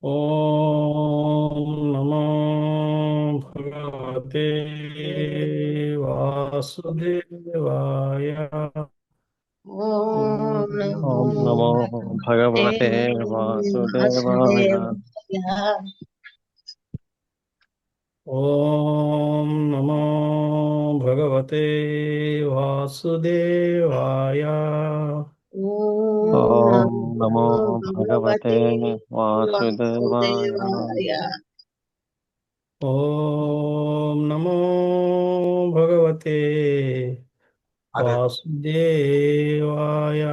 ओम नमो भगवते वासुदेवाय। ॐ नमो ओम नमो भगवते भगवते वासुदेवाय। वासुदेवाय। ओम नमो भगवते वासुदेवाय। ॐ ओम नमो नमो भगवते भगवते वासुदेवाय। वासुदेवाय। ओम नमो भगवते वासुदेवाय। ॐ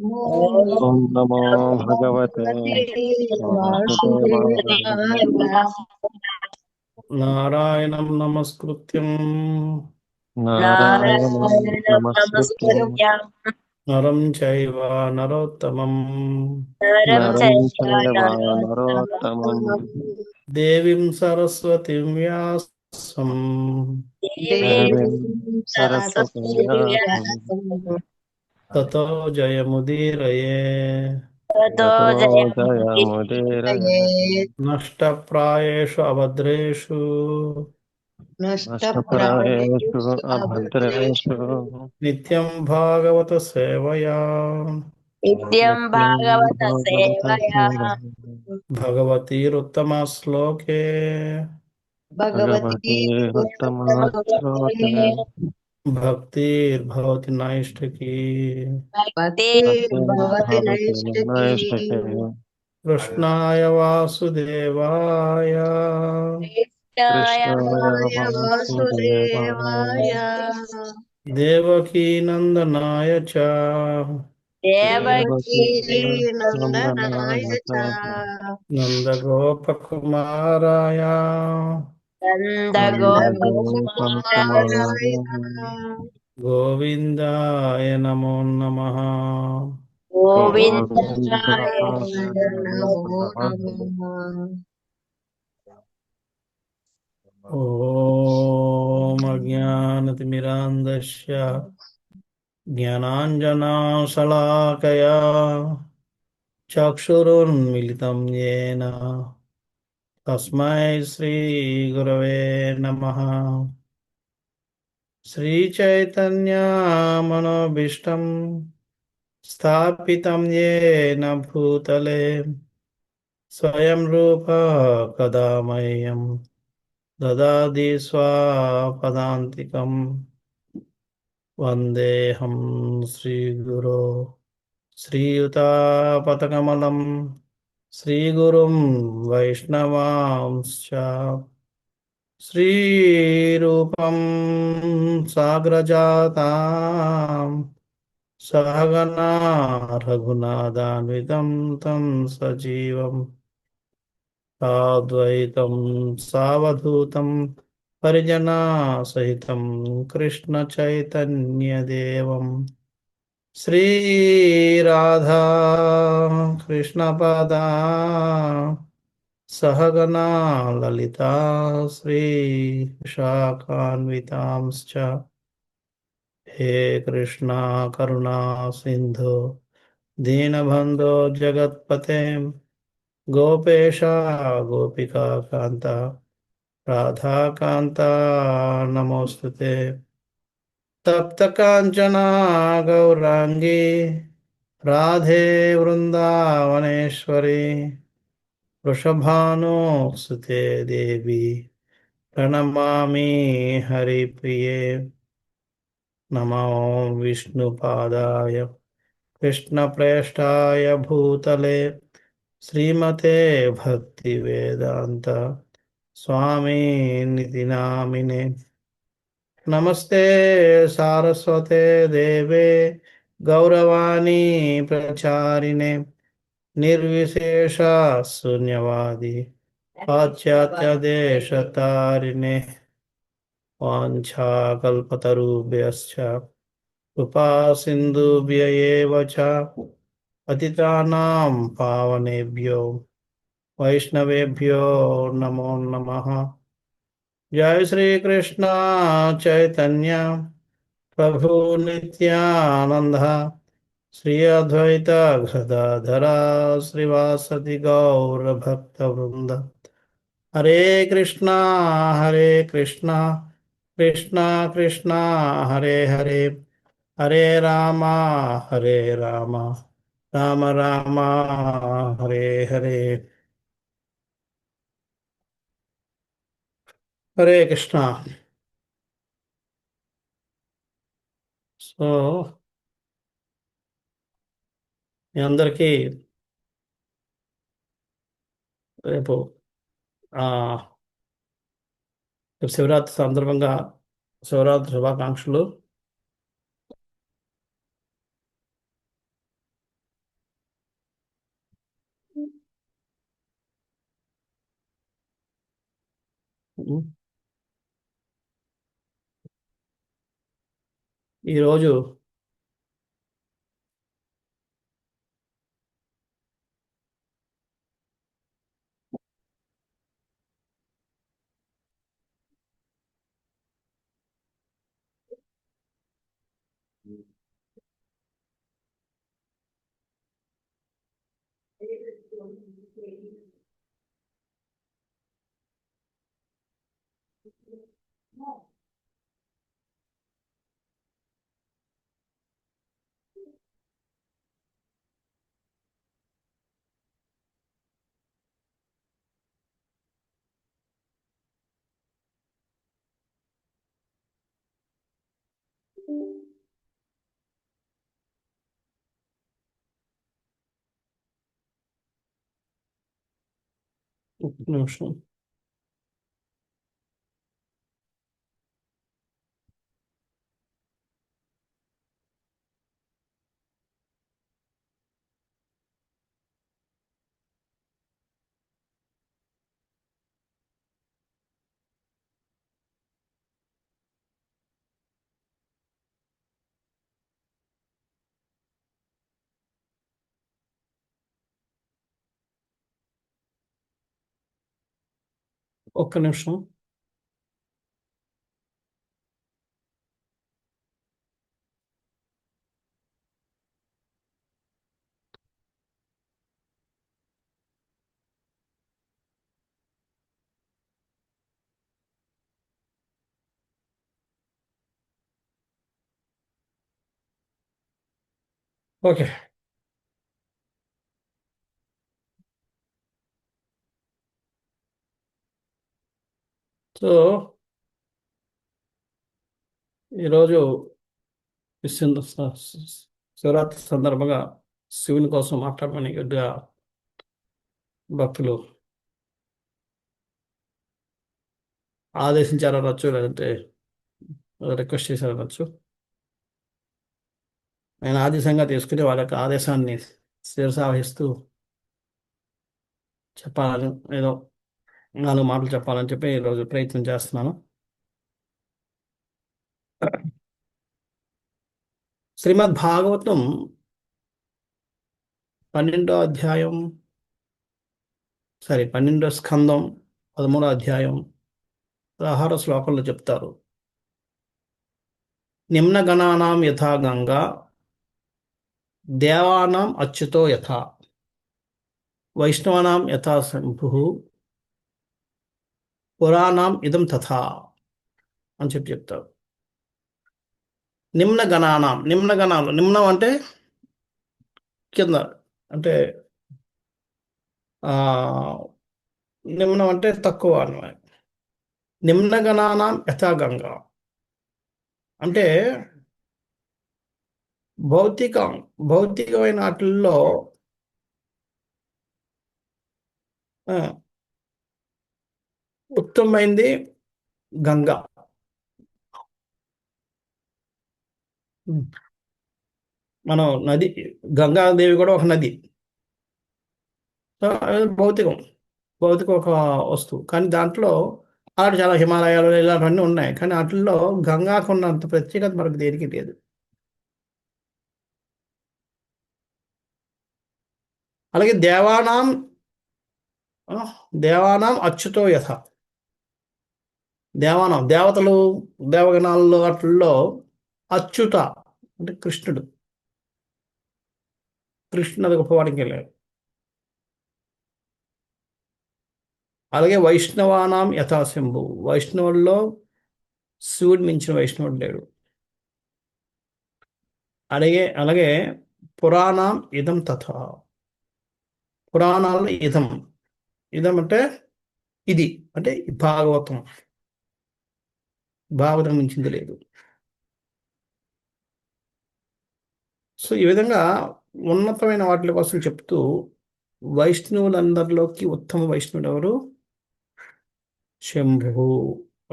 ओम नमो नमो भगवते भगवते वासुदेवाय। वासुदेवाय। नारायणं नमस्कृत्यं नारायणं नारायणं नमस्कृत्य नमस्कृत्य नरं चैव नरोत्तमं नरं नरं चैव चैव नरोत्तमं नरोत्तमं देवीं सरस्वतीं व्यासं देवीं देवीं सरस्वतीं सरस्वतीं व्यासं व्यासं ततो जयमुदीरये। ततो ततो जयमुदीरये। जयमुदीरयेत्। नष्टप्रायेषु अभद्रेषु नष्टप्रायेषु नष्टप्रायेषु अभद्रेषु अभद्रेषु नित्यं भागवत सेवया नित्यं नित्यं भागवत सेवया भगवतसेवया। भगवतीरुत्तमश्लोके भगवती भगवतीरुत्तमश्लोके भक्तिर्भवति नैष्ठिकी भक्तिर्भवति भक्तिर्भवति नैष्ठिकी। नैष्ठिके। कृष्णाय वासुदेवाय कृष्णाय कृष्णाय वासुदेवाय। वासुदेवाय देवकीनन्दनाय च देवकी देवकी नन्दनाय नन्दनाय च च। नन्दगोपकुमाराय नन्दगोपकुमाराय नन्दगोपकुमाराय। गोविन्दाय नमो नमः। गोविन्दाय गोविन्दाय नमो नमो नमः। नमः। ॐ अज्ञानतिमिरान्धस्य ज्ञानाञ्जनाशलाकया चक्षुरुन्मिलितं येन तस्मै श्रीगुरवे नमः। श्रीचैतन्यमनोभीष्टं स्थापितं येन भूतले स्वयं रूप कदा मह्यं ददाति स्वापदान्तिकम्। वन्देऽहं श्रीगुरो श्रीयुतापतकमलं श्रीगुरुं वैष्णवांश्च श्रीरूपं साग्रजातां सहगना रघुनाथान्वितं तं सजीवम् साद्वैतं सावधूतं परिजनासहितं कृष्णचैतन्यदेवं श्रीराधा कृष्णपादा सहगना ललिता श्रीशाखान्वितांश्च हे कृष्णा करुणा सिन्धु दीनबन्धो जगत्पते गोपेश गोपिका कान्ता राधाकान्ता नमोऽस्तुते। तप्तकाञ्चना गौराङ्गी राधे वृन्दावनेश्वरी वृषभानुसुते देवी प्रणमामि हरिप्रिये। नमो विष्णुपादाय कृष्णप्रेष्ठाय भूतले श्रीमते भक्तिवेदान्त स्वामी निति नामिने। नमस्ते सारस्वते देवे गौरवाणी प्रचारिणे निर्विशेष शून्यवादी पाश्चात्य देशतारिणे वाञ्छाकल्पतरुभ्यश्च कृपा सिन्धुभ्य एव च पतितानां पावनेभ्यो वैष्णवेभ्यो नमो नमः। जय श्री कृष्ण चैतन्य ప్రభు నిత్యానంద శ్రీ అద్వైత గదాధర శ్రీవాసతి గౌరభక్త వృంద హరే కృష్ణ హరే కృష్ణ కృష్ణ కృష్ణ హరే హరే హరే రామ హరే రామ రామ రామ హరే హరే హరే కృష్ణ. సో మీ అందరికీ రేపు ఆ, రేపు శివరాత్రి సందర్భంగా శివరాత్రి శుభాకాంక్షలు. ఈరోజు ఒక్క నిమిషం. ఒక్క నిమిషం. ఓకే. సో ఈరోజు శివరాత్రి సందర్భంగా శివుని కోసం మాట్లాడమని గట్టిగా భక్తులు ఆదేశించారనొచ్చు, లేదంటే రిక్వెస్ట్ చేశారనొచ్చు. ఆయన ఆదేశంగా తీసుకుని వాళ్ళ యొక్క ఆదేశాన్ని శిరసావహిస్తూ చెప్పాలని, ఏదో 4 మాటలు చెప్పాలని చెప్పి ఈరోజు ప్రయత్నం చేస్తున్నాను. శ్రీమద్ భాగవతం 12వ అధ్యాయం, 12వ స్కందం 13వ అధ్యాయం 16వ శ్లోకంలో చెప్తారు. నిమ్న గణానాం యథా గంగా దేవానాం అచ్యుతో యథా వైష్ణవానాం యథా శంభు పురాణం ఇదం తథా అని చెప్తారు. నిమ్న గణానాం, నిమ్న గణాలు, నిమ్నం అంటే కింద, అంటే నిమ్నం అంటే తక్కువ అన్నమాట. నిమ్న గణానాం యథా గంగా అంటే భౌతికమైన వాటిల్లో ఉత్తమమైంది గంగా. మనం నది, గంగాదేవి కూడా ఒక నది. భౌతికం ఒక వస్తువు, కానీ దాంట్లో అలాంటి చాలా హిమాలయాలు ఇలాంటివన్నీ ఉన్నాయి, కానీ వాటిల్లో గంగాకు ఉన్నంత ప్రత్యేకత మనకు దేనికి లేదు. అలాగే దేవానాం అచ్యుతో యథ, దేవతలు దేవగణాల్లో వాటిల్లో అచ్యుత అంటే కృష్ణుడు. కృష్ణుడు అది గొప్పవాడికి వెళ్ళాడు. అలాగే వైష్ణవానాం యథాశంభు, వైష్ణవుల్లో శివుడు మించిన వైష్ణవుడు లేడు. అలాగే పురాణం ఇదం తథా, పురాణాల్లో ఇదం, ఇదం అంటే ఇది, అంటే భాగవతం, భాగవతం మించింది లేదు. సో ఈ విధంగా ఉన్నతమైన వాటి కోసం చెప్తూ వైష్ణవులందరిలోకి ఉత్తమ వైష్ణవుడు ఎవరు? శంభు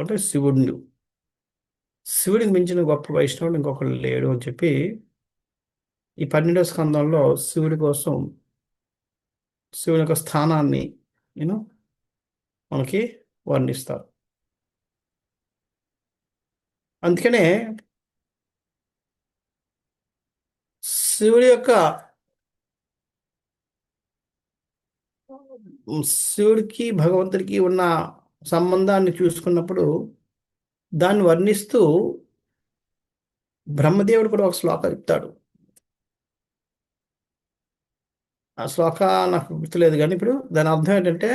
అంటే శివుడు. శివుడికి మించిన గొప్ప వైష్ణవుడు ఇంకొకరు లేడు అని చెప్పి ఈ 12వ స్కందంలో శివుడి కోసం, శివుని యొక్క స్థానాన్ని నేను మనకి వర్ణిస్తారు. అందుకనే శివుడి యొక్క శివుడికి భగవంతుడికి ఉన్న సంబంధాన్ని చూసుకున్నప్పుడు దాన్ని వర్ణిస్తూ బ్రహ్మదేవుడు కూడా ఒక శ్లోకం చెప్తాడు. ఆ శ్లోక నాకు గుర్తులేదు, కానీ ఇప్పుడు దాని అర్థం ఏంటంటే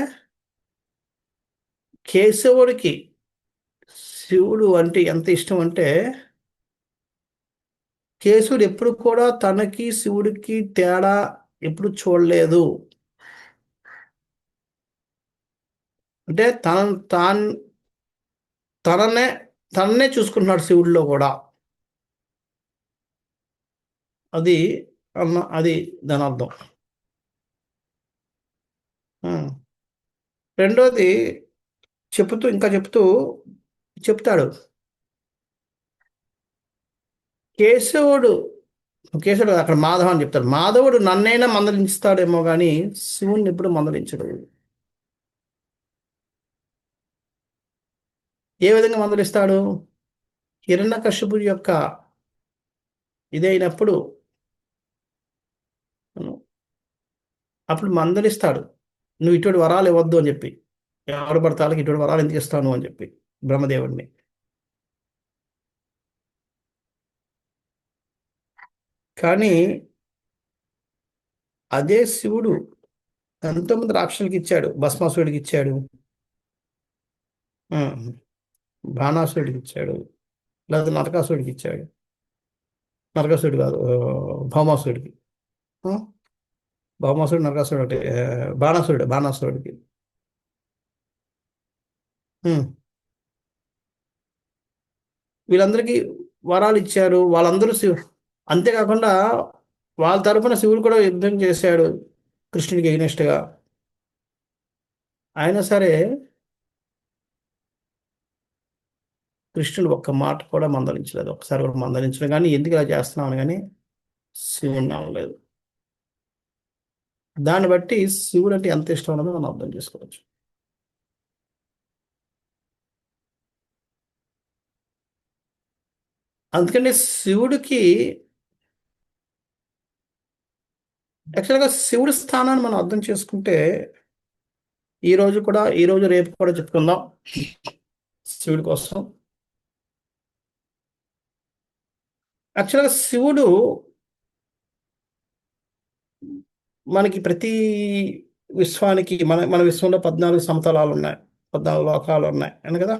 కేశవుడికి శివుడు అంటే ఎంత ఇష్టం అంటే కేశవుడు ఎప్పుడు కూడా తనకి శివుడికి తేడా ఎప్పుడు చూడలేదు. అంటే తననే తననే చూసుకుంటున్నాడు శివుడిలో కూడా. అది దాని అర్థం. రెండోది ఇంకా చెప్తాడు కేశవుడు అక్కడ మాధవ అని చెప్తాడు. మాధవుడు నన్నైనా మందలించుతాడేమో కానీ శివుణ్ణి ఎప్పుడు మందలించడు. ఏ విధంగా మందలిస్తాడు? హిరణ్యకశిపుడి యొక్క ఇదైనప్పుడు అప్పుడు మందలిస్తాడు, నువ్వు ఇటువంటి వరాలు ఇవ్వద్దు అని చెప్పి. ఎవరు పడతానికి ఇటువంటి వరాలు ఎందుకు ఇస్తాను అని చెప్పి బ్రహ్మదేవుడిని. కానీ అదే శివుడు ఎంతోమంది రాక్షసులకి ఇచ్చాడు. భస్మాసుడికి ఇచ్చాడు, బాణాసుడికి ఇచ్చాడు, లేదా నరకాసుడికి ఇచ్చాడు. నరకాసుడు కాదు, భౌమాసుడికి. భౌమాసుడు నరకాసుడు అంటే బాణాసురుడికి. వీళ్ళందరికీ వరాలు ఇచ్చారు. వాళ్ళందరూ అంతేకాకుండా వాళ్ళ తరపున శివుడు కూడా యుద్ధం చేశాడు కృష్ణుడికి ఎగ్నెస్ట్గా. అయినా సరే కృష్ణుడు ఒక్క మాట కూడా మందలించలేదు, ఒక్కసారి కూడా మందలించడం కానీ ఎందుకు ఇలా చేస్తున్నామని కానీ శివుడిని అనలేదు. దాన్ని బట్టి శివుడు అంటే ఎంత ఇష్టం అన్నది మనం అర్థం చేసుకోవచ్చు. అందుకని శివుడికి యాక్చువల్గా శివుడి స్థానాన్ని మనం అర్థం చేసుకుంటే ఈ రోజు రేపు కూడా చెప్పుకుందాం శివుడి కోసం. యాక్చువల్గా శివుడు మనకి ప్రతి విశ్వానికి మన విశ్వంలో 14 సమతలాలు ఉన్నాయి, 14 లోకాలు ఉన్నాయి అని కదా.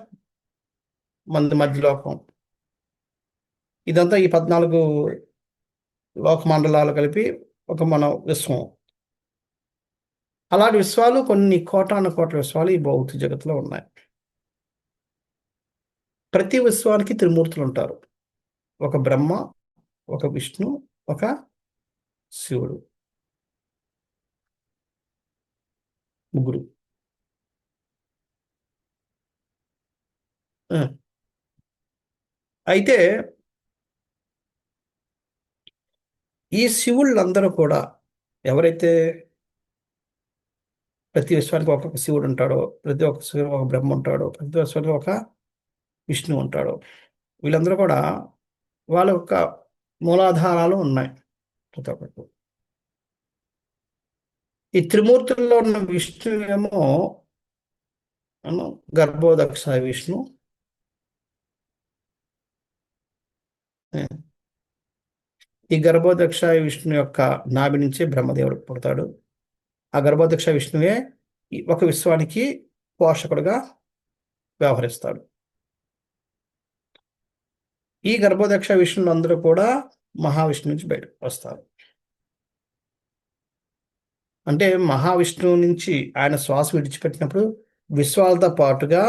మధ్యలోకం ఇదంతా ఈ 14 లోకమండలాలు కలిపి ఒక మన విశ్వం. అలాంటి విశ్వాలు కొన్ని కోటాను కోట్ల విశ్వాలు ఈ భౌతిక జగత్తులో ఉన్నాయి. ప్రతి విశ్వానికి త్రిమూర్తులు ఉంటారు. ఒక బ్రహ్మ, ఒక విష్ణు, ఒక శివుడు, ముగ్గురు. అయితే ఈ శివుళ్ళందరూ కూడా ఎవరైతే ప్రతి విశ్వానికి ఒక్కొక్క శివుడు ఉంటాడో, ప్రతి ఒక్క శివుడు ఒక బ్రహ్మ ఉంటాడో, ప్రతి విశ్వానికి ఒక విష్ణు ఉంటాడో, వీళ్ళందరూ కూడా వాళ్ళ యొక్క మూలాధారాలు ఉన్నాయి ప్రతి ఒక్కటి. ఈ త్రిమూర్తుల్లో ఉన్న విష్ణు ఏమో గర్భోదక్ష విష్ణు, ఈ గర్భోదక్ష విష్ణు యొక్క నాభి నుంచే బ్రహ్మదేవుడు పుడతాడు. ఆ గర్భోదక్ష విష్ణువే ఒక విశ్వానికి పోషకుడుగా వ్యవహరిస్తాడు. ఈ గర్భోదక్ష విష్ణువులు అందరూ కూడా మహావిష్ణువు నుంచి బయటకు వస్తారు. అంటే మహావిష్ణువు నుంచి ఆయన శ్వాస విడిచిపెట్టినప్పుడు విశ్వాలతో పాటుగా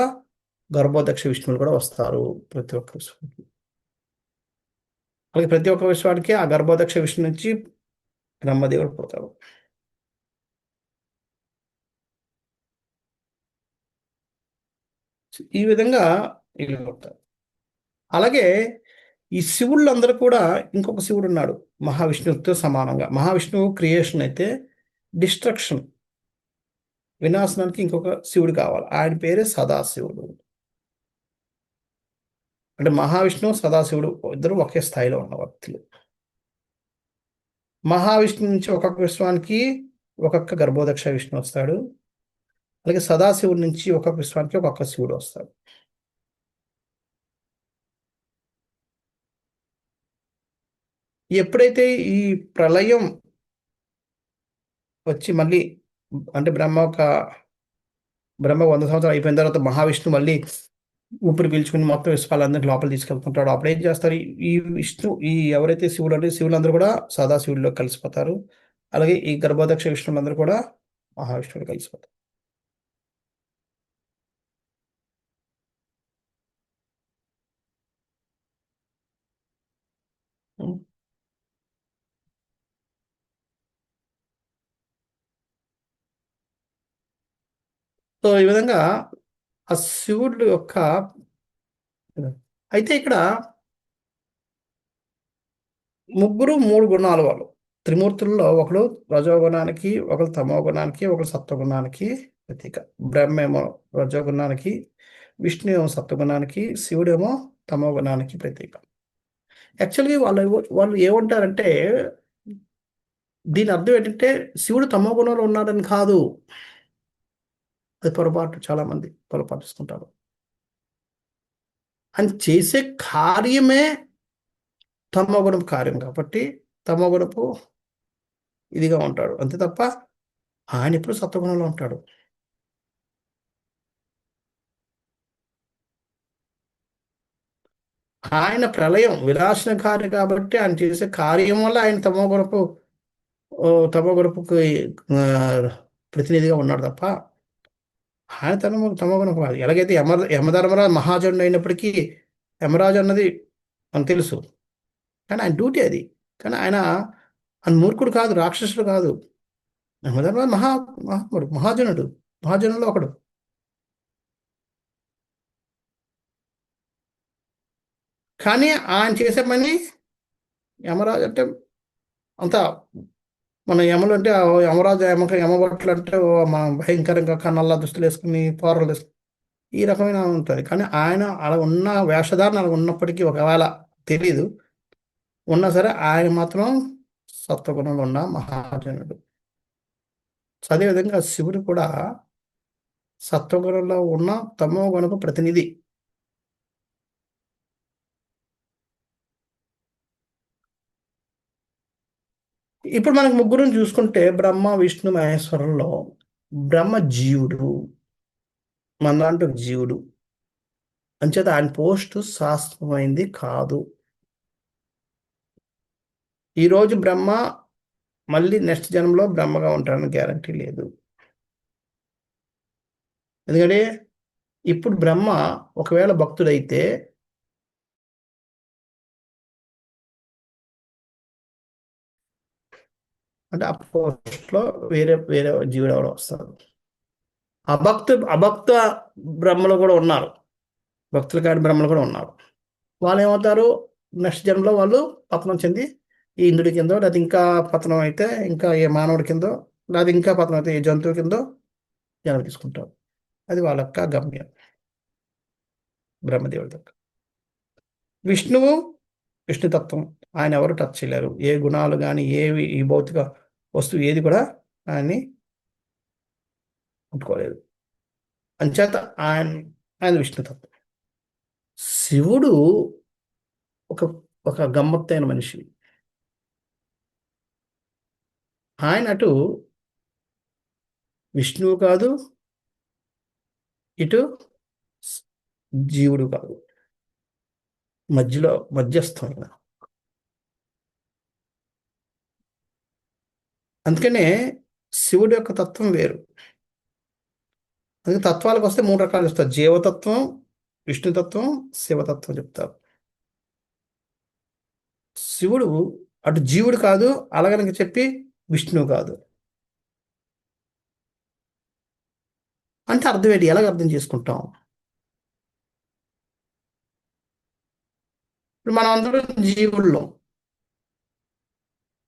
గర్భోదక్ష విష్ణువులు కూడా వస్తారు ప్రతి ఒక్క విశ్వానికి. అలాగే ప్రతి ఒక్క విశ్వానికి ఆ గర్భోదక్ష విష్ణు నుంచి బ్రహ్మదేవుడు పుడతాడు. ఈ విధంగా వీళ్ళు పుడతారు. అలాగే ఈ శివుళ్ళందరూ కూడా ఇంకొక శివుడు ఉన్నాడు మహావిష్ణువుతో సమానంగా. మహావిష్ణువు క్రియేషన్ అయితే డిస్ట్రక్షన్ వినాశనానికి ఇంకొక శివుడు కావాలి. ఆయన పేరే సదాశివుడు. అంటే మహావిష్ణువు సదాశివుడు ఇద్దరు ఒకే స్థాయిలో ఉన్న వ్యక్తులు. మహావిష్ణువు నుంచి ఒక్కొక్క విశ్వానికి ఒక్కొక్క గర్భోదక్ష విష్ణు వస్తాడు. అలాగే సదాశివుడి నుంచి ఒక్కొక్క విశ్వానికి ఒక్కొక్క శివుడు వస్తాడు. ఎప్పుడైతే ఈ ప్రళయం వచ్చి మళ్ళీ అంటే బ్రహ్మ 100 సంవత్సరాలు అయిపోయిన తర్వాత మహావిష్ణు మళ్ళీ ఊపిరి పీల్చుకుని మొత్తం విశ్వాలందరినీ లోపల తీసుకెళ్తుంటాడు. అప్పుడు ఏం చేస్తారు? ఈ విష్ణు ఎవరైతే శివుడు అంటే శివులందరూ కూడా సదాశివుడిలో కలిసిపోతారు. అలాగే ఈ గర్భోదక్ష విష్ణువులందరూ కూడా మహావిష్ణువులు కలిసిపోతారు. సో ఈ విధంగా ఆ శివుడు యొక్క అయితే ఇక్కడ ముగ్గురు 3 గుణాలు వాళ్ళు. త్రిమూర్తుల్లో ఒకడు రజోగుణానికి, ఒకడు తమోగుణానికి, ఒకడు సత్వగుణానికి ప్రతీక. బ్రహ్మేమో రజోగుణానికి, విష్ణు ఏమో సత్వగుణానికి, శివుడేమో తమోగుణానికి ప్రతీక. యాక్చువల్గా వాళ్ళు ఏమంటారంటే దీని అర్థం ఏంటంటే శివుడు తమోగుణంలో ఉన్నాడని కాదు. అది పొరపాటు. చాలామంది పొరపాటిస్తుంటారు. అని చేసే కార్యమే తమోగుణపు కార్యం కాబట్టి తమోగుణపు ఇదిగా ఉంటాడు. అంతే తప్ప ఆయన ఎప్పుడు సత్వగుణంలో ఉంటాడు. ఆయన ప్రళయం వినాశనకారి కాబట్టి ఆయన చేసే కార్యం వల్ల ఆయన తమోగుణపుకి ప్రతినిధిగా ఉన్నాడు తప్ప ఆయన తమోగుణపు కాదు. ఎలాగైతే యమధర్మరాజు మహాజనుడు అయినప్పటికీ యమరాజు అన్నది మనకు తెలుసు, కానీ ఆయన డ్యూటీ అది. కానీ ఆయన మూర్ఖుడు కాదు, రాక్షసుడు కాదు. యమధర్మరాజు మహాత్ముడు, మహాజనుల్లో ఒకడు. కానీ ఆయన చేసే పని యమరాజు అంటే అంత మన యమలు అంటే యమరాజు యమభట్లు అంటే భయంకరంగా కన్నల్లా దుస్తులు వేసుకుని పోరలు వేసుకుని ఈ రకమైన ఉంటుంది. కానీ ఆయన అలా ఉన్న వేషధారణ అలా ఉన్నప్పటికీ ఒకవేళ తెలీదు ఉన్నా సరే ఆయన మాత్రం సత్వగుణంలో ఉన్న మహాజనుడు. అదేవిధంగా శివుడు కూడా సత్వగుణంలో ఉన్న తమో గుణపు ప్రతినిధి. ఇప్పుడు మనకు ముగ్గురుని చూసుకుంటే బ్రహ్మ విష్ణు మహేశ్వరంలో బ్రహ్మ జీవుడు, మనలాంటి జీవుడు అంచేత ఆయన పోస్ట్ శాశ్వతమైంది కాదు. ఈరోజు బ్రహ్మ మళ్ళీ నెక్స్ట్ జన్మలో బ్రహ్మగా ఉంటారని గ్యారంటీ లేదు. ఎందుకంటే ఇప్పుడు బ్రహ్మ ఒకవేళ భక్తుడైతే అంటే ఆ పోస్ట్లో వేరే వేరే జీవుడు ఎవరో వస్తారు. అభక్త బ్రహ్మలు కూడా ఉన్నారు, భక్తులు కాని బ్రహ్మలు కూడా ఉన్నారు. వాళ్ళు ఏమవుతారు? నెక్స్ట్ జన్మలో వాళ్ళు పతనం చెంది ఈ ఇంద్రుడి కిందో, లేదా ఇంకా పతనం అయితే ఇంకా ఏ మానవుడి కిందో, లేదా ఇంకా పతనం అయితే ఏ జంతువు కిందో జన్మ తీసుకుంటారు. అది వాళ్ళ యొక్క గమ్యం. బ్రహ్మదేవుడి దగ్గర విష్ణుతత్వం ఆయన ఎవరు టచ్ చేయలేరు. ఏ గుణాలు కానీ ఏవి ఈ భౌతిక వస్తువు ఏది కూడా ఆయన్ని ముట్టుకోలేదు. అంచేత ఆయన విష్ణుతత్వం. శివుడు ఒక గమ్మత్తైన మనిషి. ఆయన అటు విష్ణువు కాదు, ఇటు జీవుడు కాదు, మధ్యలో మధ్యస్థం ఆయన. అందుకనే శివుడి యొక్క తత్వం వేరు. అందుకే తత్వాలకు వస్తే 3 రకాలు చెప్తారు: జీవతత్వం, విష్ణుతత్వం, శివతత్వం చెప్తారు. శివుడు అటు జీవుడు కాదు, అలాగనక చెప్పి విష్ణువు కాదు అంటే అర్థం ఏంటి? ఎలాగ అర్థం చేసుకుంటాం? ఇప్పుడు మనం అందరం జీవుల్లో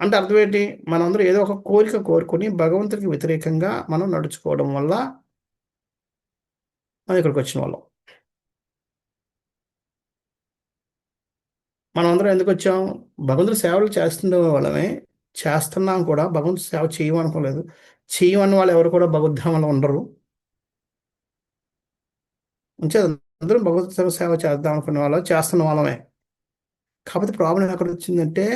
అంటే అర్థం ఏంటి? మనందరం ఏదో ఒక కోరిక కోరుకొని భగవంతుడికి వ్యతిరేకంగా మనం నడుచుకోవడం వల్ల మనం ఇక్కడికి వచ్చిన వాళ్ళం. మనం అందరం ఎందుకు వచ్చాం? భగవంతుడి సేవలు చేస్తున్న వాళ్ళమే. చేస్తున్నాం కూడా, భగవంతుడి సేవ చేయమనుకోలేదు. చేయమన్న వాళ్ళు ఎవరు కూడా భగవద్ధామంలో ఉండరు. అంతే, అందరం భగవద్గీత సేవ చేద్దాం అనుకునే వాళ్ళు, చేస్తున్న వాళ్ళమే. కాకపోతే ప్రాబ్లం ఎక్కడ వచ్చిందంటే,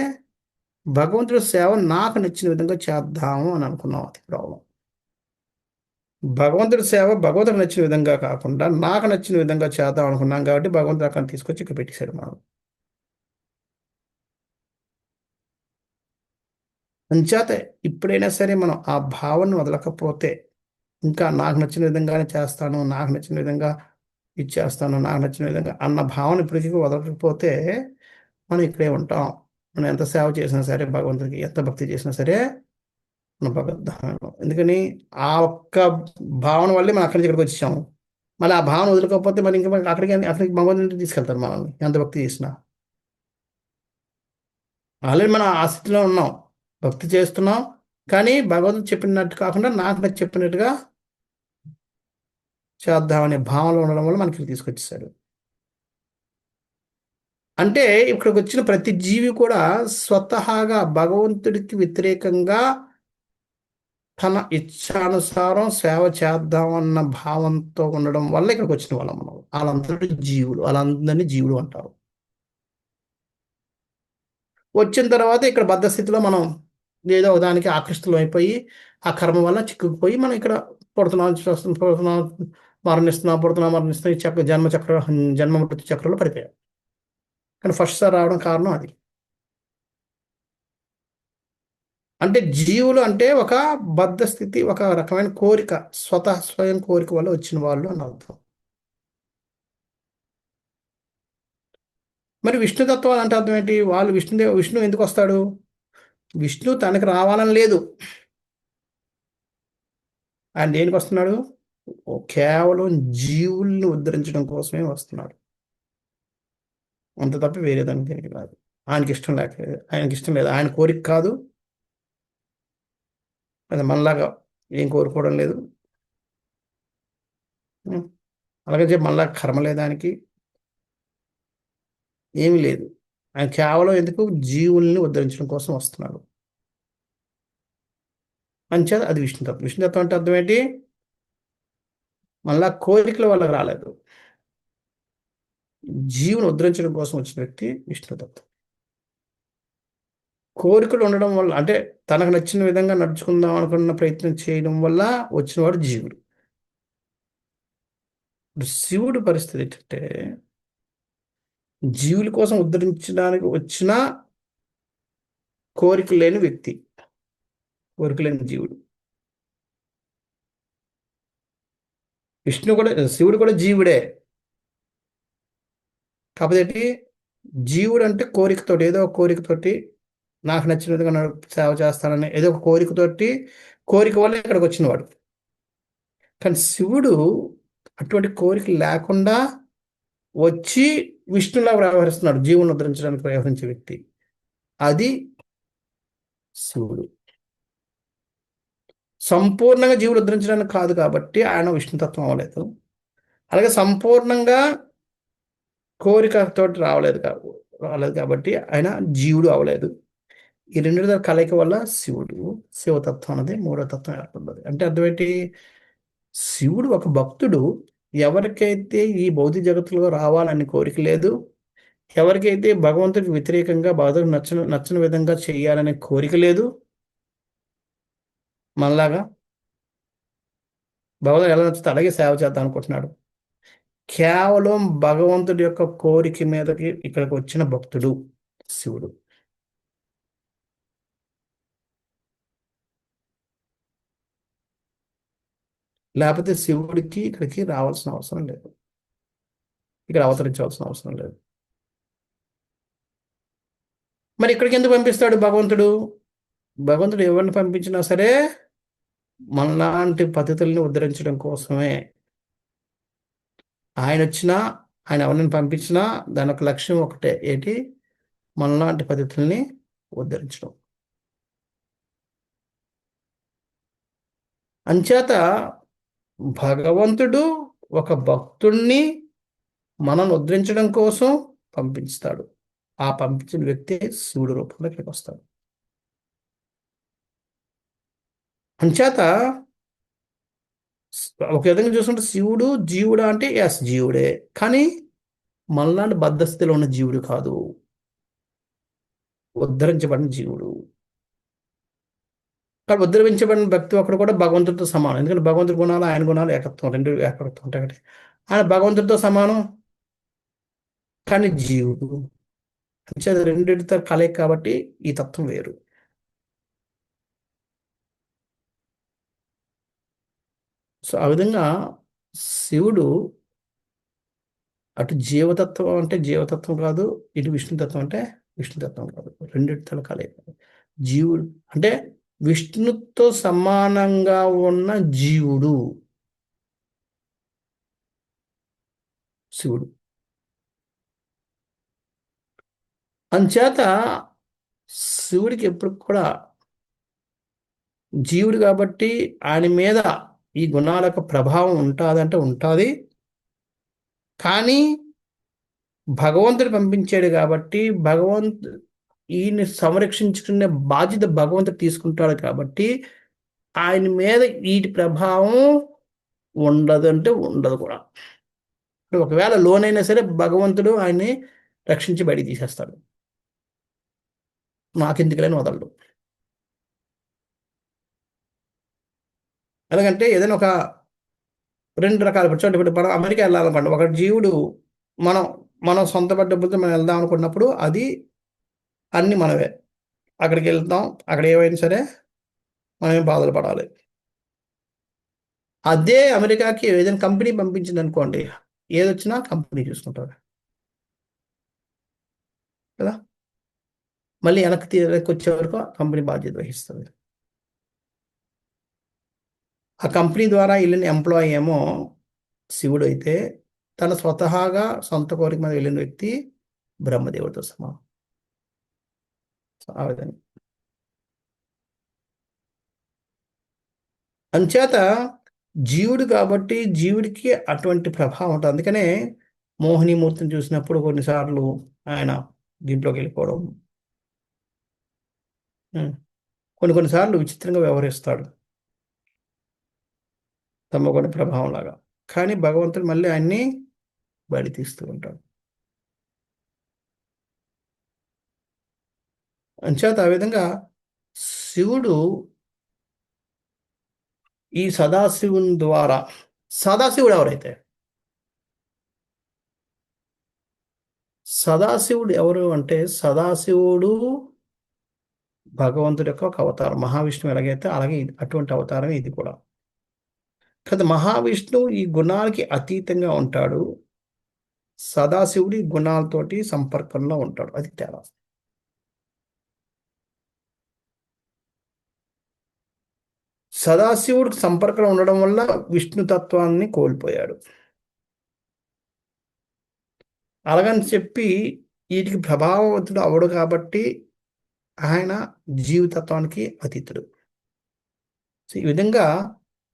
భగవంతుడి సేవ నాకు నచ్చిన విధంగా చేద్దాము అని అనుకున్నాం. అది ప్రాబ్లం. భగవంతుడి సేవ భగవంతుడికి నచ్చిన విధంగా కాకుండా నాకు నచ్చిన విధంగా చేద్దాం అనుకున్నాం కాబట్టి భగవంతుడు అక్కడ తీసుకొచ్చి ఇక్కడ పెట్టేశాడు మనం. అంచేత ఎప్పుడైనా సరే మనం ఆ భావన వదలకపోతే, ఇంకా నాకు నచ్చిన విధంగానే చేస్తాను, నాకు నచ్చిన విధంగా ఇచ్చేస్తాను, నాకు నచ్చిన విధంగా అన్న భావన ఇప్పటికీ వదలకపోతే మనం ఇక్కడే ఉంటాం. మనం ఎంత సేవ చేసినా సరే, భగవంతుడికి ఎంత భక్తి చేసినా సరే మన భగవద్ధామం. ఎందుకని ఆ ఒక్క భావన వల్లే మనం అక్కడి నుంచి ఇక్కడికి వచ్చాము. మళ్ళీ ఆ భావన వదులుకోకపోతే మరి ఇంకా అక్కడికి భగవంతుడికి తీసుకెళ్తారు మనల్ని, ఎంత భక్తి చేసినా. ఆల్రెడీ మనం ఆ స్థితిలో ఉన్నాం, భక్తి చేస్తున్నాం, కానీ భగవంతుడు చెప్పినట్టు కాకుండా నాకు చెప్పినట్టుగా చేద్దామనే భావనలో ఉండడం వల్ల మనకి తీసుకొచ్చేసాడు. అంటే ఇక్కడికి వచ్చిన ప్రతి జీవి కూడా స్వతహాగా భగవంతుడికి వ్యతిరేకంగా తన ఇచ్ఛానుసారం సేవ చేద్దామన్న భావంతో ఉండడం వల్ల ఇక్కడికి వచ్చిన వాళ్ళం మనం. వాళ్ళందరూ జీవులు, వాళ్ళందరినీ జీవులు అంటారు. వచ్చిన తర్వాత ఇక్కడ బద్ధ స్థితిలో మనం ఏదో దానికి ఆకృష్టులు అయిపోయి ఆ కర్మ వల్ల చిక్కుకుపోయి మనం ఇక్కడ పుడుతున్నాం, మరణిస్తున్నాం ఈ జన్మ మృత్యు చక్రంలో పడిపోయాం. కానీ ఫస్ట్ సార్ రావడం కారణం అది. అంటే జీవులు అంటే ఒక బద్ధ స్థితి, ఒక రకమైన కోరిక, స్వయం కోరిక వల్ల వచ్చిన వాళ్ళు అని అర్థం. మరి విష్ణుతత్వం అంటే అర్థం ఏంటి? వాళ్ళు విష్ణు ఎందుకు వస్తాడు? విష్ణు తనకు రావాలని లేదు. ఆయన దేనికి వస్తున్నాడు? కేవలం జీవుల్ని ఉద్ధరించడం కోసమే వస్తున్నాడు. అంత తప్ప వేరే దానికి దేనికి కాదు. ఆయనకి ఇష్టం లేదు, ఆయన కోరిక కాదు. అది మనలాగా ఏం కోరుకోవడం లేదు. అలాగే చెప్పి మనలాగా కర్మ లేదానికి ఏమీ లేదు. ఆయన కేవలం ఎందుకు? జీవుల్ని ఉద్ధరించడం కోసం వస్తున్నాడు. అంచేత అది విష్ణుతత్వం. విష్ణుతత్వం అంటే అర్థం ఏంటి? మళ్ళా కోరికల వల్ల రాలేదు, జీవుని ఉద్ధరించడం కోసం వచ్చిన వ్యక్తి విష్ణుతత్వం. కోరికలు ఉండడం వల్ల, అంటే తనకు నచ్చిన విధంగా నడుచుకుందాం అనుకున్న ప్రయత్నం చేయడం వల్ల వచ్చినవాడు జీవుడు. శివుడి పరిస్థితి ఏంటంటే, జీవుల కోసం ఉద్ధరించడానికి వచ్చిన కోరిక లేని వ్యక్తి, కోరిక లేని జీవుడు. శివుడు కూడా జీవుడే. కాకపోతే జీవుడు అంటే కోరికతోటి, ఏదో ఒక కోరికతోటి నాకు నచ్చిన విధంగా సేవ చేస్తానని ఏదో ఒక కోరిక వల్ల ఇక్కడికి వచ్చినవాడు. కానీ శివుడు అటువంటి కోరిక లేకుండా వచ్చి విష్ణులా వ్యవహరిస్తున్నాడు, జీవుని ఉద్ధరించడానికి వ్యవహరించే వ్యక్తి. అది శివుడు. సంపూర్ణంగా జీవులు ఉద్ధరించడానికి కాదు కాబట్టి ఆయన విష్ణుతత్వం అవ్వలేదు. అలాగే సంపూర్ణంగా కోరికతో రాలేదు కాబట్టి ఆయన జీవుడు అవ్వలేదు. ఈ రెండు కలయిక వల్ల శివతత్వం అనేది 3వ తత్వం ఏర్పడ్డది. అంటే అర్థం ఏంటి? శివుడు ఒక భక్తుడు, ఎవరికైతే ఈ భౌతిక జగత్తులో రావాలని కోరిక లేదు, ఎవరికైతే భగవంతుడికి వ్యతిరేకంగా భగవంతుడికి నచ్చిన విధంగా చేయాలనే కోరిక లేదు, మనలాగా భగవంతుడు ఎలా నచ్చితే అలాగే సేవ చేద్దాం అనుకుంటున్నాడు. కేవలం భగవంతుడి యొక్క కోరిక మీదకి ఇక్కడికి వచ్చిన భక్తుడు శివుడు. లేకపోతే శివుడికి ఇక్కడికి రావాల్సిన అవసరం లేదు, ఇక్కడ అవతరించవలసిన అవసరం లేదు. మరి ఇక్కడికి ఎందుకు పంపిస్తాడు భగవంతుడు? భగవంతుడు ఎవరిని పంపించినా సరే మనలాంటి పద్ధతుల్ని ఉద్ధరించడం కోసమే. ఆయన వచ్చినా, ఆయన ఎవరిని పంపించినా దాని ఒక లక్ష్యం ఒకటే, ఏంటి? మనలాంటి పద్ధతుల్ని ఉద్ధరించడం. అంచేత భగవంతుడు ఒక భక్తుణ్ణి మనల్ని ఉద్ధరించడం కోసం పంపిస్తాడు. ఆ పంపించిన వ్యక్తి శివుడు రూపంలో ఇక్కడికి వస్తాడు. అంచేత ఒక విధంగా చూసుకుంటే శివుడు జీవుడా అంటే ఎస్ జీవుడే, కానీ మనలాంటి బద్ధస్థితిలో ఉన్న జీవుడు కాదు, ఉద్ధరించబడిన జీవుడు. కానీ ఉద్ధరించబడిన భక్తి ఒకడు కూడా భగవంతుడితో సమానం. ఎందుకంటే భగవంతుడి గుణాలు ఆయన గుణాలు ఏకత్వం, రెండు ఏకత్వం ఉంటాయి కాబట్టి ఆయన భగవంతుడితో సమానం, కానీ జీవుడు. అంచేత రెండింటితో కలయిక కాబట్టి ఈ తత్వం వేరు. సో ఆ విధంగా శివుడు అటు జీవతత్వం అంటే జీవతత్వం కాదు, ఇటు విష్ణుతత్వం అంటే విష్ణుతత్వం కాదు, రెండింటితో కలయిక. జీవుడు అంటే విష్ణుతో సమానంగా ఉన్న జీవుడు శివుడు. అంచేత శివుడికి ఎప్పుడు కూడా జీవుడు కాబట్టి ఆయన మీద ఈ గుణాల యొక్క ప్రభావం ఉంటుందంటే ఉంటుంది, కానీ భగవంతుడు పంపించాడు కాబట్టి ఈయన్ని సంరక్షించుకునే బాధ్యత భగవంతుడు తీసుకుంటాడు కాబట్టి ఆయన మీద వీటి ప్రభావం ఉండదు అంటే ఉండదు కూడా. ఒకవేళ లోనైనా సరే భగవంతుడు ఆయన్ని రక్షించి బయటికి తీసేస్తాడు, నాకెందుకులేని వదలడు. ఎందుకంటే ఏదైనా ఒక రెండు రకాల చూడండి, ఇప్పుడు మనం అమెరికా వెళ్ళాలనుకోండి, ఒక జీవుడు మనం మనం సొంత డబ్బులతో మనం వెళ్దాం అనుకున్నప్పుడు అది అన్ని మనవే. అక్కడికి వెళ్తాం, అక్కడ ఏమైనా సరే మనమే బాధలు పడాలి. అదే అమెరికాకి ఏదైనా కంపెనీ పంపించింది అనుకోండి, ఏదొచ్చినా కంపెనీ చూసుకుంటారు కదా, మళ్ళీ వెనక్కి వచ్చే వరకు కంపెనీ బాధ్యత వహిస్తుంది. ఆ కంపెనీ ద్వారా వెళ్ళిన ఎంప్లాయీ ఏమో శివుడు అయితే, తన స్వతహాగా సొంత కోరిక మీద వెళ్ళిన వ్యక్తి బ్రహ్మదేవుడితో సమానం. ఆ విధంగా అంచేత జీవుడు కాబట్టి జీవుడికి అటువంటి ప్రభావం ఉంటుంది. అందుకనే మోహినీమూర్తిని చూసినప్పుడు కొన్నిసార్లు ఆయన దీంట్లోకి వెళ్ళిపోవడం, కొన్నిసార్లు విచిత్రంగా వ్యవహరిస్తాడు తమకొని ప్రభావం లాగా, కానీ భగవంతుడు మళ్ళీ ఆయన్ని బయట తీస్తూ ఉంటాడు. అంచేత ఆ విధంగా శివుడు ఈ సదాశివుని ద్వారా, సదాశివుడు ఎవరైతే, సదాశివుడు ఎవరు అంటే సదాశివుడు భగవంతుడి యొక్క ఒక అవతారం. మహావిష్ణువు ఎలాగైతే అలాగే అటువంటి అవతారం ఇది కూడా. కదా మహావిష్ణువు ఈ గుణాలకి అతీతంగా ఉంటాడు, సదాశివుడు ఈ గుణాలతోటి సంపర్కంలో ఉంటాడు, అది తేడా. సదాశివుడికి సంపర్కం ఉండడం వల్ల విష్ణుతత్వాన్ని కోల్పోయాడు. అలాగని చెప్పి వీటికి ప్రభావవంతుడు అవడు కాబట్టి ఆయన జీవితత్వానికి అతీతుడు. సో ఈ విధంగా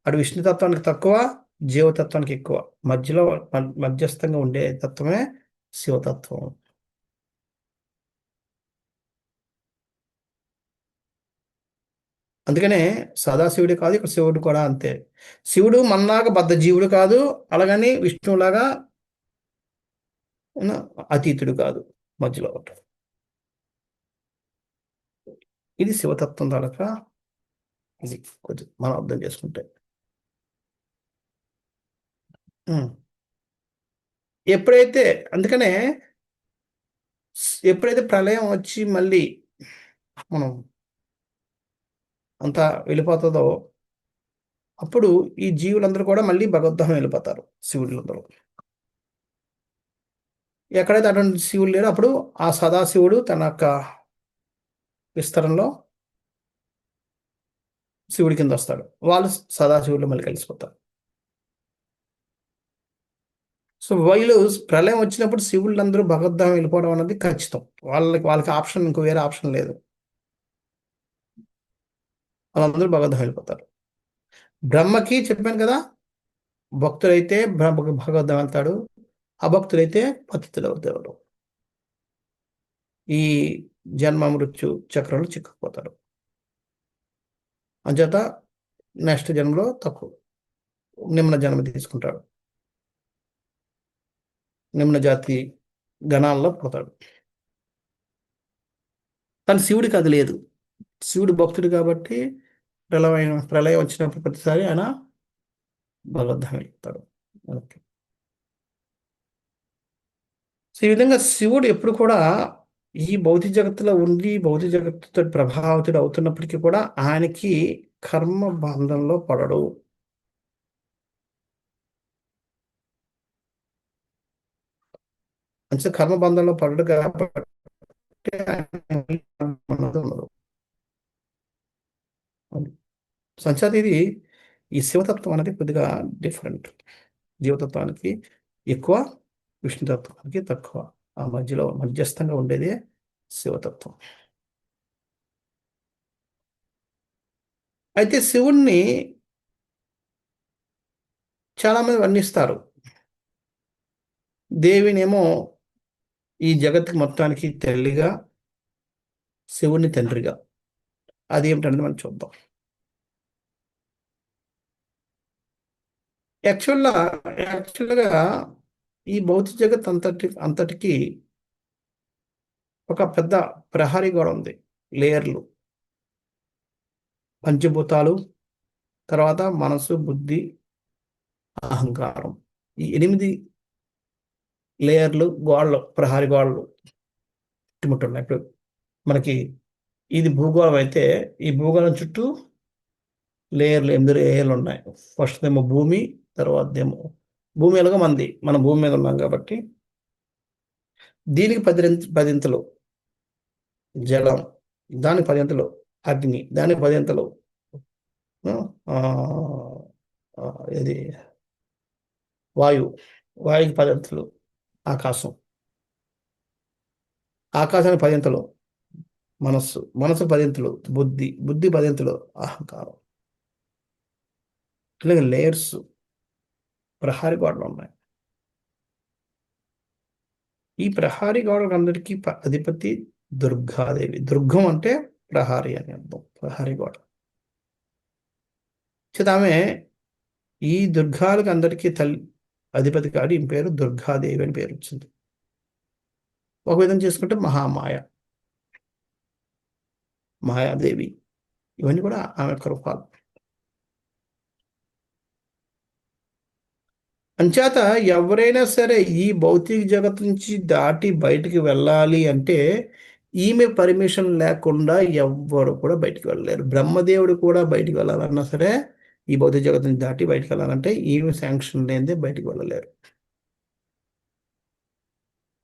అటు విష్ణుతత్వానికి తక్కువ, జీవతత్వానికి ఎక్కువ, మధ్యలో మధ్యస్థంగా ఉండే తత్వమే శివతత్వం. అందుకనే సదాశివుడే కాదు, ఇక్కడ శివుడు కూడా అంతే. శివుడు మనలాగా బద్ధ జీవుడు కాదు, అలాగని విష్ణువులాగా అతీతుడు కాదు, మధ్యలో ఉంటాడు. ఇది శివతత్వం తాలూకా ఇది కొంచెం మనం అర్థం చేసుకుంటే. ఉమ్. ఎప్పుడైతే అందుకనే ఎప్పుడైతే ప్రళయం వచ్చి మళ్ళీ మనం అంతా వెళ్ళిపోతుందో అప్పుడు ఈ జీవులందరూ కూడా మళ్ళీ భగవద్ధామం వెళ్ళిపోతారు. శివులందరూ ఎక్కడైతే అటువంటి శివుడు లేడో అప్పుడు ఆ సదాశివుడు తన యొక్క విస్తరణలో శివుడి కింద వస్తాడు. వాళ్ళు సదాశివుడిలో మళ్ళీ కలిసిపోతారు. సో వీళ్ళు ప్రళయం వచ్చినప్పుడు శివుళ్ళందరూ భగవద్ధామం వెళ్ళిపోవడం అనేది ఖచ్చితం. వాళ్ళకి ఆప్షన్, ఇంకో వేరే ఆప్షన్ లేదు. వాళ్ళందరూ భగవద్ధామం వెళ్ళిపోతారు. బ్రహ్మకి చెప్పాను కదా, భక్తుడైతే భగవద్ధామం వెళ్తాడు, అభక్తుడైతే పతితుడు అవుతాడు. ఈ జన్మ మృత్యు చక్రంలో చిక్కుకుపోతాడు. అంచేత నెక్స్ట్ జన్మలో తక్కువ నిమ్న జన్మ తీసుకుంటాడు. నిమ్న జాతి గణాల్లో పుడతాడు. కానీ శివుడికి అది లేదు. శివుడు భక్తుడు కాబట్టి ప్రళయం వచ్చినప్పుడు ప్రతిసారి ఆయన భగవద్ధామం వెళ్తాడు. ఓకే. సో ఈ విధంగా శివుడు ఎప్పుడు కూడా ఈ భౌతిక జగత్తులో ఉండి భౌతిక జగత్తుతో ప్రభావితుడు అవుతున్నప్పటికీ కూడా ఆయనకి కర్మ బంధంలో పడడు. అంటే కర్మ బంధంలో పడడు కాబట్టి ఉండదు. సంచాతి ఇది ఈ శివతత్వం అనేది కొద్దిగా డిఫరెంట్. జీవతత్వానికి ఎక్కువ, విష్ణుతత్వానికి తక్కువ. ఆ మధ్యలో మధ్యస్థంగా ఉండేదే శివతత్వం. అయితే శివుణ్ణి చాలామంది వర్ణిస్తారు. దేవినేమో ఈ జగత్తుకి మొత్తానికి తల్లిగా, శివుణ్ణి తండ్రిగా. అది ఏమిటనేది మనం చూద్దాం. యాక్చువల్గా ఈ భౌతిక జగత్ అంతటికి ఒక పెద్ద ప్రహరీ గోడ ఉంది. లేయర్లు, పంచభూతాలు, తర్వాత మనసు, బుద్ధి, అహంకారం. ఈ 8 లేయర్లు, గోడలు, ప్రహరీ గోడలు చుట్టుముట్టున్నాయి. ఇప్పుడు మనకి ఇది భూగోళం అయితే ఈ భూగోళం చుట్టూ 8 లేయర్లు ఉన్నాయి. ఫస్ట్ ఏమో భూమి, తర్వాత ఏమో భూమి ఎలాగో మనం భూమి మీద ఉన్నాం కాబట్టి దీనికి 10 జలం, దానికి 10 అగ్ని, దానికి 10 ఇది వాయుకి 10 ఆకాశం, ఆకాశానికి 10 మనస్సు 10 బుద్ధి 10 అహంకారం. ఇలాగ లేయర్స్, ప్రహారీ గోడలు ఉన్నాయి. ఈ ప్రహారీ గోడలకు అందరికీ అధిపతి దుర్గాదేవి. దుర్గం అంటే ప్రహారీ అని అర్థం. ప్రహారీ గోడ ఆమె ఈ దుర్గాలకు అందరికీ అధిపతి కాడి ఈ పేరు దుర్గాదేవి అని పేరు వచ్చింది. ఒక విధంగా చేసుకుంటే మాయాదేవి, ఇవన్నీ కూడా ఆమె యొక్క రూపాలు. అంచేత ఎవరైనా సరే ఈ భౌతిక జగత్ నుంచి దాటి బయటికి వెళ్ళాలి అంటే ఈమె పర్మిషన్ లేకుండా ఎవ్వరు కూడా బయటికి వెళ్ళలేరు. బ్రహ్మదేవుడు కూడా బయటికి వెళ్ళాలన్నా సరే, ఈ భౌతిక జగత్ నుంచి దాటి బయటికి వెళ్ళాలంటే ఈమె శాంక్షన్ లేనిదే బయటికి వెళ్ళలేరు.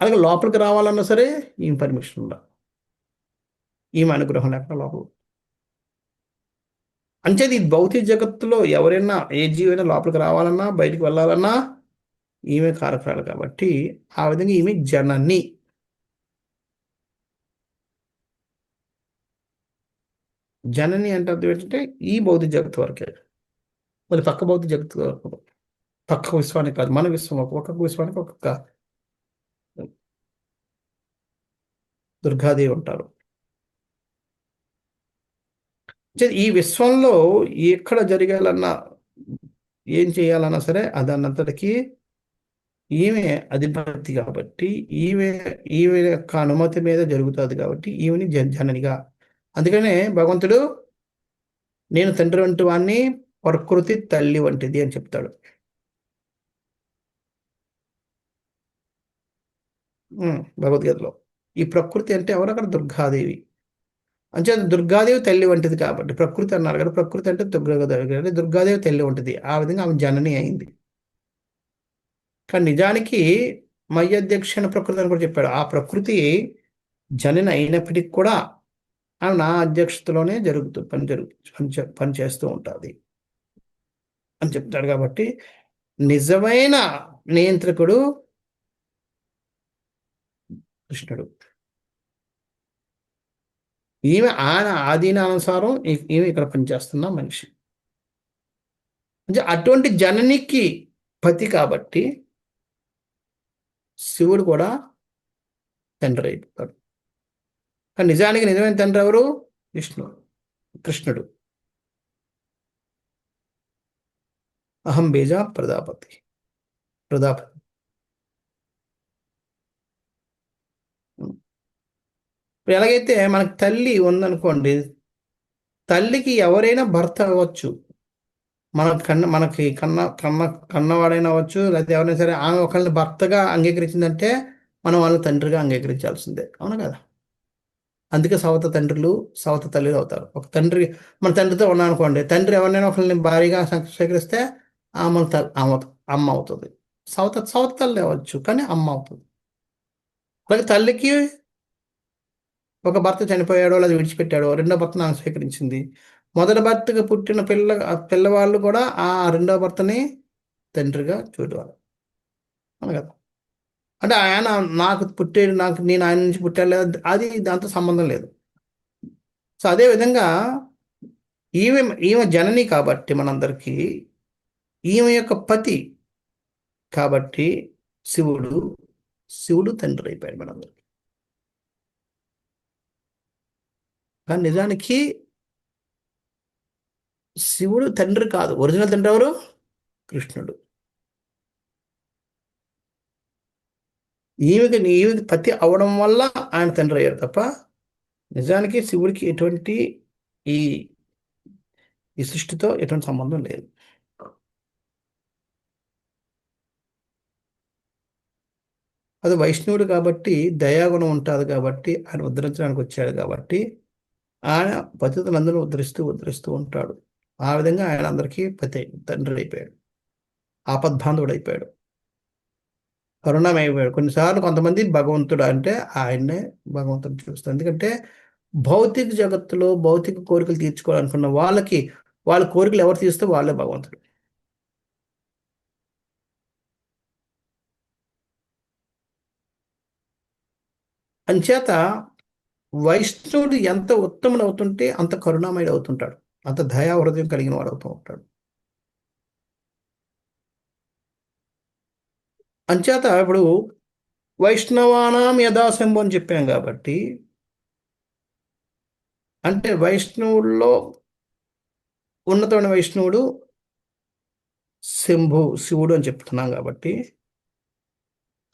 అలాగే లోపలికి రావాలన్నా సరే ఈమె పర్మిషన్ ఉండాలి. ఈమె అనుగ్రహం లేకుండా లోపల. అంచేది ఈ భౌతిక జగత్తులో ఎవరైనా ఏ జీవైనా లోపలికి రావాలన్నా బయటికి వెళ్ళాలన్నా ఈమె కారకురాలు కాబట్టి ఆ విధంగా ఈమె జనని. జనని అంటే అర్థం ఏంటంటే ఈ భౌతిక జగత్తు వరకే, మరి పక్క భౌతిక జగత్తు వరకు, పక్క విశ్వానికి కాదు, మన విశ్వం ఒక్కొక్క విశ్వానికి ఒక్కొక్క దుర్గాదేవి ఉంటారు. ఈ విశ్వంలో ఎక్కడ జరగాలన్నా ఏం చేయాలన్నా సరే అదన్నంతటికీ ఈమె అధిపతి కాబట్టి ఈమె యొక్క అనుమతి మీద జరుగుతుంది కాబట్టి ఈమెని జననిగా. అందుకనే భగవంతుడు నేను తండ్రి వంటి వాడిని, ప్రకృతి తల్లి వంటిది అని చెప్తాడు. భగవద్గీతలో. ఈ ప్రకృతి అంటే ఎవరు అక్కడ? దుర్గాదేవి. అంచేత దుర్గాదేవి తల్లి వంటిది కాబట్టి ప్రకృతి అన్నారు కదా, ప్రకృతి అంటే దుర్గాదేవి కాబట్టి దుర్గాదేవి తల్లి వంటిది. ఆ విధంగా ఆమె జనని అయింది. కానీ నిజానికి మయ్యధ్యక్షణ ప్రకృతి అని కూడా చెప్పాడు. ఆ ప్రకృతి జనని అయినప్పటికీ కూడా ఆమె నా అధ్యక్షతలోనే పని చేస్తూ ఉంటుంది అని చెప్తాడు. కాబట్టి నిజమైన నియంత్రకుడు కృష్ణుడు. ఈమె ఆయన ఆధీనానుసారం ఈమె ఇక్కడ పనిచేస్తున్న మనిషి. అంటే అటువంటి జననికి పతి కాబట్టి శివుడు కూడా తండ్రి అయిపోతాడు. కానీ నిజానికి నిజమైన తండ్రి ఎవరు? కృష్ణుడు. అహం బీజ ప్రజాపతి. ఇప్పుడు ఎలాగైతే మనకి తల్లి ఉందనుకోండి, తల్లికి ఎవరైనా భర్త అవ్వచ్చు. మనకి కన్నవాడైనా అవ్వచ్చు, లేకపోతే ఎవరైనా సరే ఆమె ఒకళ్ళని భర్తగా అంగీకరించిందంటే మనం వాళ్ళని తండ్రిగా అంగీకరించాల్సిందే. అవును కదా? అందుకే సవత తండ్రులు సవత తల్లులు అవుతారు. ఒక తండ్రి మన తండ్రితో ఉన్నాం అనుకోండి, తండ్రి ఎవరినైనా ఒకరిని భారీగా స్వీకరిస్తే ఆమె అమ్మ అవుతుంది. సవత తల్లి అవ్వచ్చు, కానీ అమ్మ అవుతుంది. అలాగే తల్లికి ఒక భర్త చనిపోయాడో లేదా విడిచిపెట్టాడో రెండో భర్తను ఆమె స్వీకరించింది. మొదటి భర్తకు పుట్టిన పిల్లవాళ్ళు కూడా ఆ రెండో భర్తని తండ్రిగా చూడవాలి. అవును కదా? అంటే ఆయన నేను ఆయన నుంచి పుట్టాడు లేదా అది దాంతో సంబంధం లేదు. సో అదేవిధంగా ఈమె ఈమె జనని కాబట్టి మనందరికీ, ఈమె యొక్క పతి కాబట్టి శివుడు తండ్రి అయిపోయాడు మనందరికి. కానీ నిజానికి శివుడు తండ్రి కాదు. ఒరిజినల్ తండ్రి ఎవరు? కృష్ణుడు. ఈమెకి పతి అవడం వల్ల ఆయన తండ్రి అయ్యారు తప్ప నిజానికి శివుడికి ఎటువంటి ఈ ఈ సృష్టితో ఎటువంటి సంబంధం లేదు. అది వైష్ణవుడు కాబట్టి దయాగుణం ఉంటుంది కాబట్టి ఆయన ఉద్ధరించడానికి వచ్చాడు కాబట్టి ఆయన పతితులందరూ ఉద్ధరిస్తూ ఉంటాడు. ఆ విధంగా ఆయన అందరికీ తండ్రి అయిపోయాడు, ఆపద్బాంధవుడు అయిపోయాడు, కరుణమయిపోయాడు. కొన్నిసార్లు కొంతమంది భగవంతుడు అంటే ఆయన్నే భగవంతుడు చూస్తారు. ఎందుకంటే భౌతిక జగత్తులో భౌతిక కోరికలు తీర్చుకోవాలనుకున్న వాళ్ళ కోరికలు ఎవరు తీస్తే వాళ్ళే భగవంతుడు. అంచేత వైష్ణవుడు ఎంత ఉత్తముడు అవుతుంటే అంత కరుణామయుడు అవుతుంటాడు, అంత దయా హృదయం కలిగిన వాడు అవుతూ ఉంటాడు. అంచేత ఇప్పుడు వైష్ణవానాం యథాశంభు అని చెప్పాం కాబట్టి, అంటే వైష్ణవుల్లో ఉన్నతమైన వైష్ణవుడు శివుడు అని చెప్తున్నాం కాబట్టి,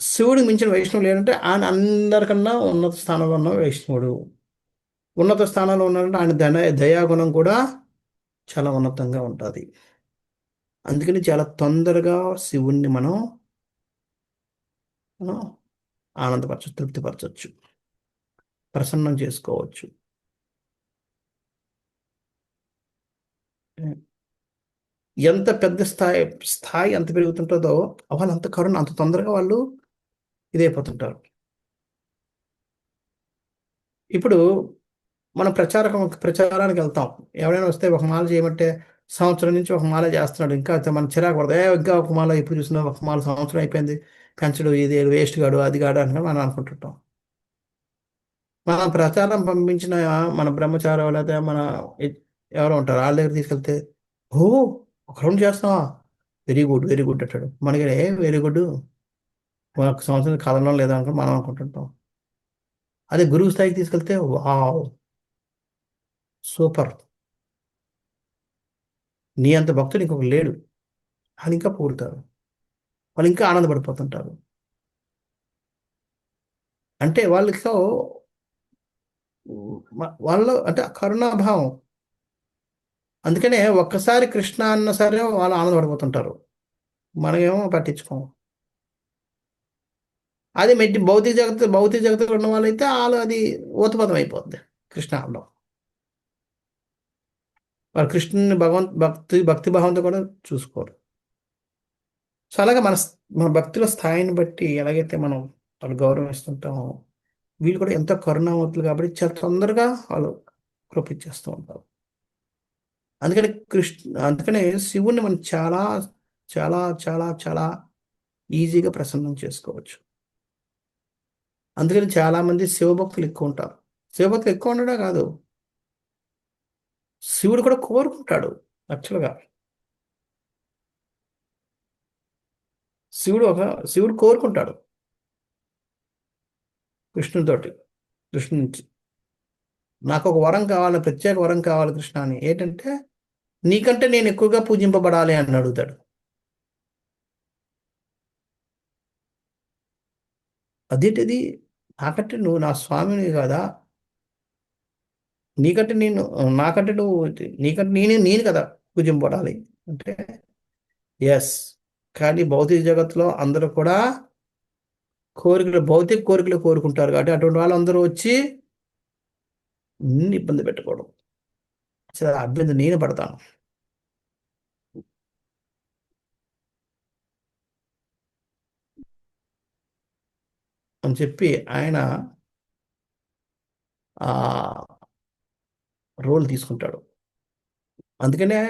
శివుడికి మించిన వైష్ణవుడు ఏంటంటే ఆయన అందరికన్నా ఉన్నత స్థానంలో ఉన్న వైష్ణవుడు. ఉన్నత స్థానంలో ఉన్నాడంటే ఆయన దయాగుణం కూడా చాలా ఉన్నతంగా ఉంటుంది. అందుకని చాలా తొందరగా శివుణ్ణి మనం ఆనందపరచచ్చు, తృప్తిపరచచ్చు, ప్రసన్నం చేసుకోవచ్చు. ఎంత పెద్ద స్థాయి ఎంత పెరుగుతుంటుందో వాళ్ళు అంత కరుణ అంత తొందరగా వాళ్ళు ఇదైపోతుంటారు. ఇప్పుడు మనం ప్రచారానికి వెళ్తాం. ఎవరైనా వస్తే ఒక మాల చేయమంటే సంవత్సరం నుంచి ఒక మాల చేస్తున్నాడు, ఇంకా మన చిరాకు పడదు. ఇంకా ఒక మాల ఇప్పుడు చూసినా ఒక మాల సంవత్సరం అయిపోయింది, పెంచడు, ఇది వేస్ట్ గాడు అది గాడు అని మనం అనుకుంటుంటాం. మనం ప్రచారం పంపించిన మన బ్రహ్మచారి లేదా ఎవరో ఉంటారు, వాళ్ళ దగ్గర తీసుకెళ్తే ఓ ఒక రౌండ్ చేస్తావా, వెరీ గుడ్ అంటాడు. మనకి వెరీ గుడ్ ఒక సంవత్సరం కదలడం లేదనుకో మనం అనుకుంటుంటాం. అదే గురువు స్థాయికి తీసుకెళ్తే వావ్ సూపర్, నీ అంత భక్తుడు ఇంకొక లేడు అని ఇంకా పొగుడుతారు, వాళ్ళు ఇంకా ఆనందపడిపోతుంటారు. అంటే వాళ్ళలో అంటే కరుణాభావం అందుకనే ఒక్కసారి కృష్ణ అన్న సరే వాళ్ళు ఆనందపడిపోతుంటారు, మనమేమో పట్టించుకోము. అది భౌతిక జగత్తులో ఉన్న వాళ్ళైతే వాళ్ళు అది ఓతపదం అయిపోద్ది కృష్ణ అనడం. వాళ్ళు కృష్ణుని భక్తి భావంతో కూడా చూసుకోరు. సో అలాగే మన భక్తుల స్థాయిని బట్టి ఎలాగైతే మనం వాళ్ళు గౌరవిస్తుంటామో, వీళ్ళు కూడా ఎంతో కరుణామూర్తులు కాబట్టి చాలా తొందరగా వాళ్ళు కృపించేస్తూ ఉంటారు. అందుకనే శివుణ్ణి మనం చాలా చాలా చాలా చాలా ఈజీగా ప్రసన్నం చేసుకోవచ్చు. అందుకని చాలా మంది శివభక్తులు ఎక్కువ ఉంటారు. శివభక్తులు ఎక్కువ ఉండడం కాదు, శివుడు కూడా కోరుకుంటాడు యాక్చువల్గా. శివుడు కోరుకుంటాడు కృష్ణుడితోటి, కృష్ణు నుంచి నాకు ఒక వరం కావాలి, ప్రత్యేక వరం కావాలి కృష్ణ అని. ఏంటంటే నీకంటే నేను ఎక్కువగా పూజింపబడాలి అని అడుగుతాడు. అదేంటిది, నాకంటే నువ్వు నా స్వామిని కదా, నీకంటే నేను నాకంటే నువ్వు నీకంటే నేను కదా పూజింపబడాలి అంటే ఎస్. కానీ భౌతిక జగత్తులో అందరూ కూడా భౌతిక కోరికలు కోరుకుంటారు కాబట్టి అటువంటి వాళ్ళందరూ వచ్చి నిన్ను ఇబ్బంది పెట్టకూడదు. సరే, అభ్యంతరం నేను పడతాను అని చెప్పి ఆయన ఆ రోల్ తీసుకుంటాడు. అందుకనే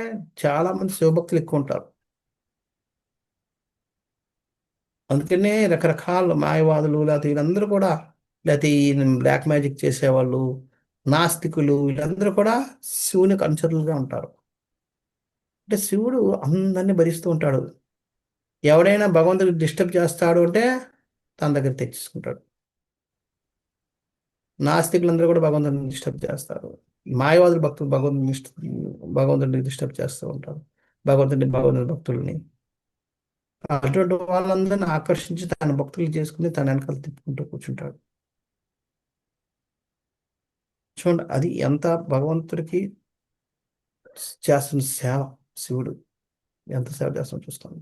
చాలా మంది శివభక్తులు ఎక్కువ ఉంటారు. అందుకనే రకరకాల మాయవాదులు లేకపోతే వీళ్ళందరూ కూడా, లేకపోతే ఈ బ్లాక్ మ్యాజిక్ చేసేవాళ్ళు, నాస్తికులు, వీళ్ళందరూ కూడా శివునికి అనుచరులుగా ఉంటారు. అంటే శివుడు అందరినీ భరిస్తూ ఉంటాడు. ఎవడైనా భగవంతుడికి డిస్టర్బ్ చేస్తాడు అంటే తన దగ్గర తెచ్చుకుంటాడు. నాస్తికులందరూ కూడా భగవంతుడిని డిస్టర్బ్ చేస్తారు. మాయవాదులు భక్తులు భగవంతుడిని డిస్టర్బ్ చేస్తూ ఉంటారు, భగవంతుడి భక్తుల్ని. అటువంటి వాళ్ళందరినీ ఆకర్షించి తన భక్తులు చేసుకుని తన వెనకాల తిప్పుకుంటూ కూర్చుంటాడు. చూడండి, అది ఎంత భగవంతుడికి చేస్తున్న సేవ. శివుడు ఎంత సేవ చేస్తున్నా చూస్తాను.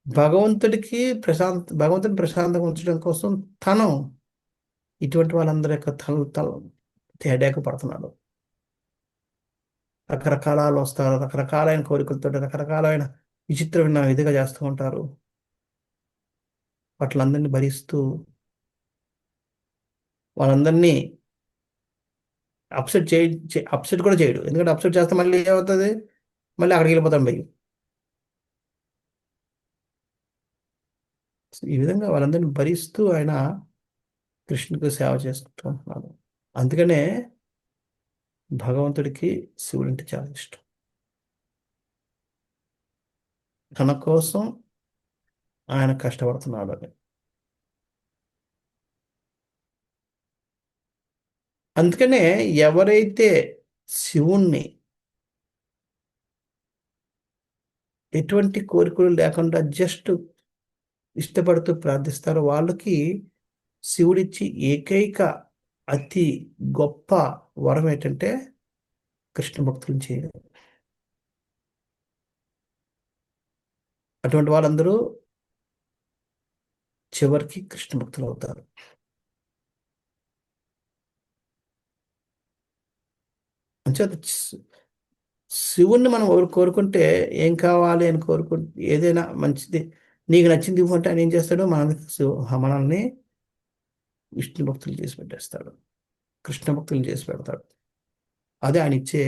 భగవంతుడిని ప్రశాంతంగా ఉంచడం కోసం తను ఇటువంటి వాళ్ళందరి యొక్క తల హెడేక్ పడుతున్నాడు. రకరకాల వస్తారు, రకరకాలైన కోరికలతో రకరకాలైన విచిత్రమైన విధిగా చేస్తూ ఉంటారు. వాటిలందరినీ భరిస్తూ వాళ్ళందరినీ అప్సెట్ కూడా చేయడు. ఎందుకంటే అప్సెట్ చేస్తే మళ్ళీ ఏమవుతుంది, మళ్ళీ అక్కడికి వెళ్ళిపోతాం భయ్య. ఈ విధంగా వాళ్ళందరినీ భరిస్తూ ఆయన కృష్ణుడికి సేవ చేసుకుంటూ ఉంటున్నాడు. అందుకనే భగవంతుడికి శివుడు అంటే చాలా ఇష్టం. తన కోసం ఆయన కష్టపడుతున్నాడు అని. అందుకనే ఎవరైతే శివుణ్ణి ఎటువంటి కోరికలు లేకుండా జస్ట్ ఇష్టపడుతూ ప్రార్థిస్తారో వాళ్ళకి శివుడిచ్చి ఏకైక అతి గొప్ప వరం ఏంటంటే కృష్ణ భక్తులను చేయడం. అటువంటి వాళ్ళందరూ చివరికి కృష్ణ భక్తులు అవుతారు. అంచేత శివుణ్ణి మనం కోరుకుంటే ఏం కావాలి అని ఏదైనా మంచిది నీకు నచ్చింది ఇవ్వంటే ఆయన ఏం చేస్తాడు, మనల్ని విష్ణు భక్తులు చేసి పెట్టేస్తాడు, కృష్ణ భక్తులు చేసి పెడతాడు. అదే ఆయన ఇచ్చే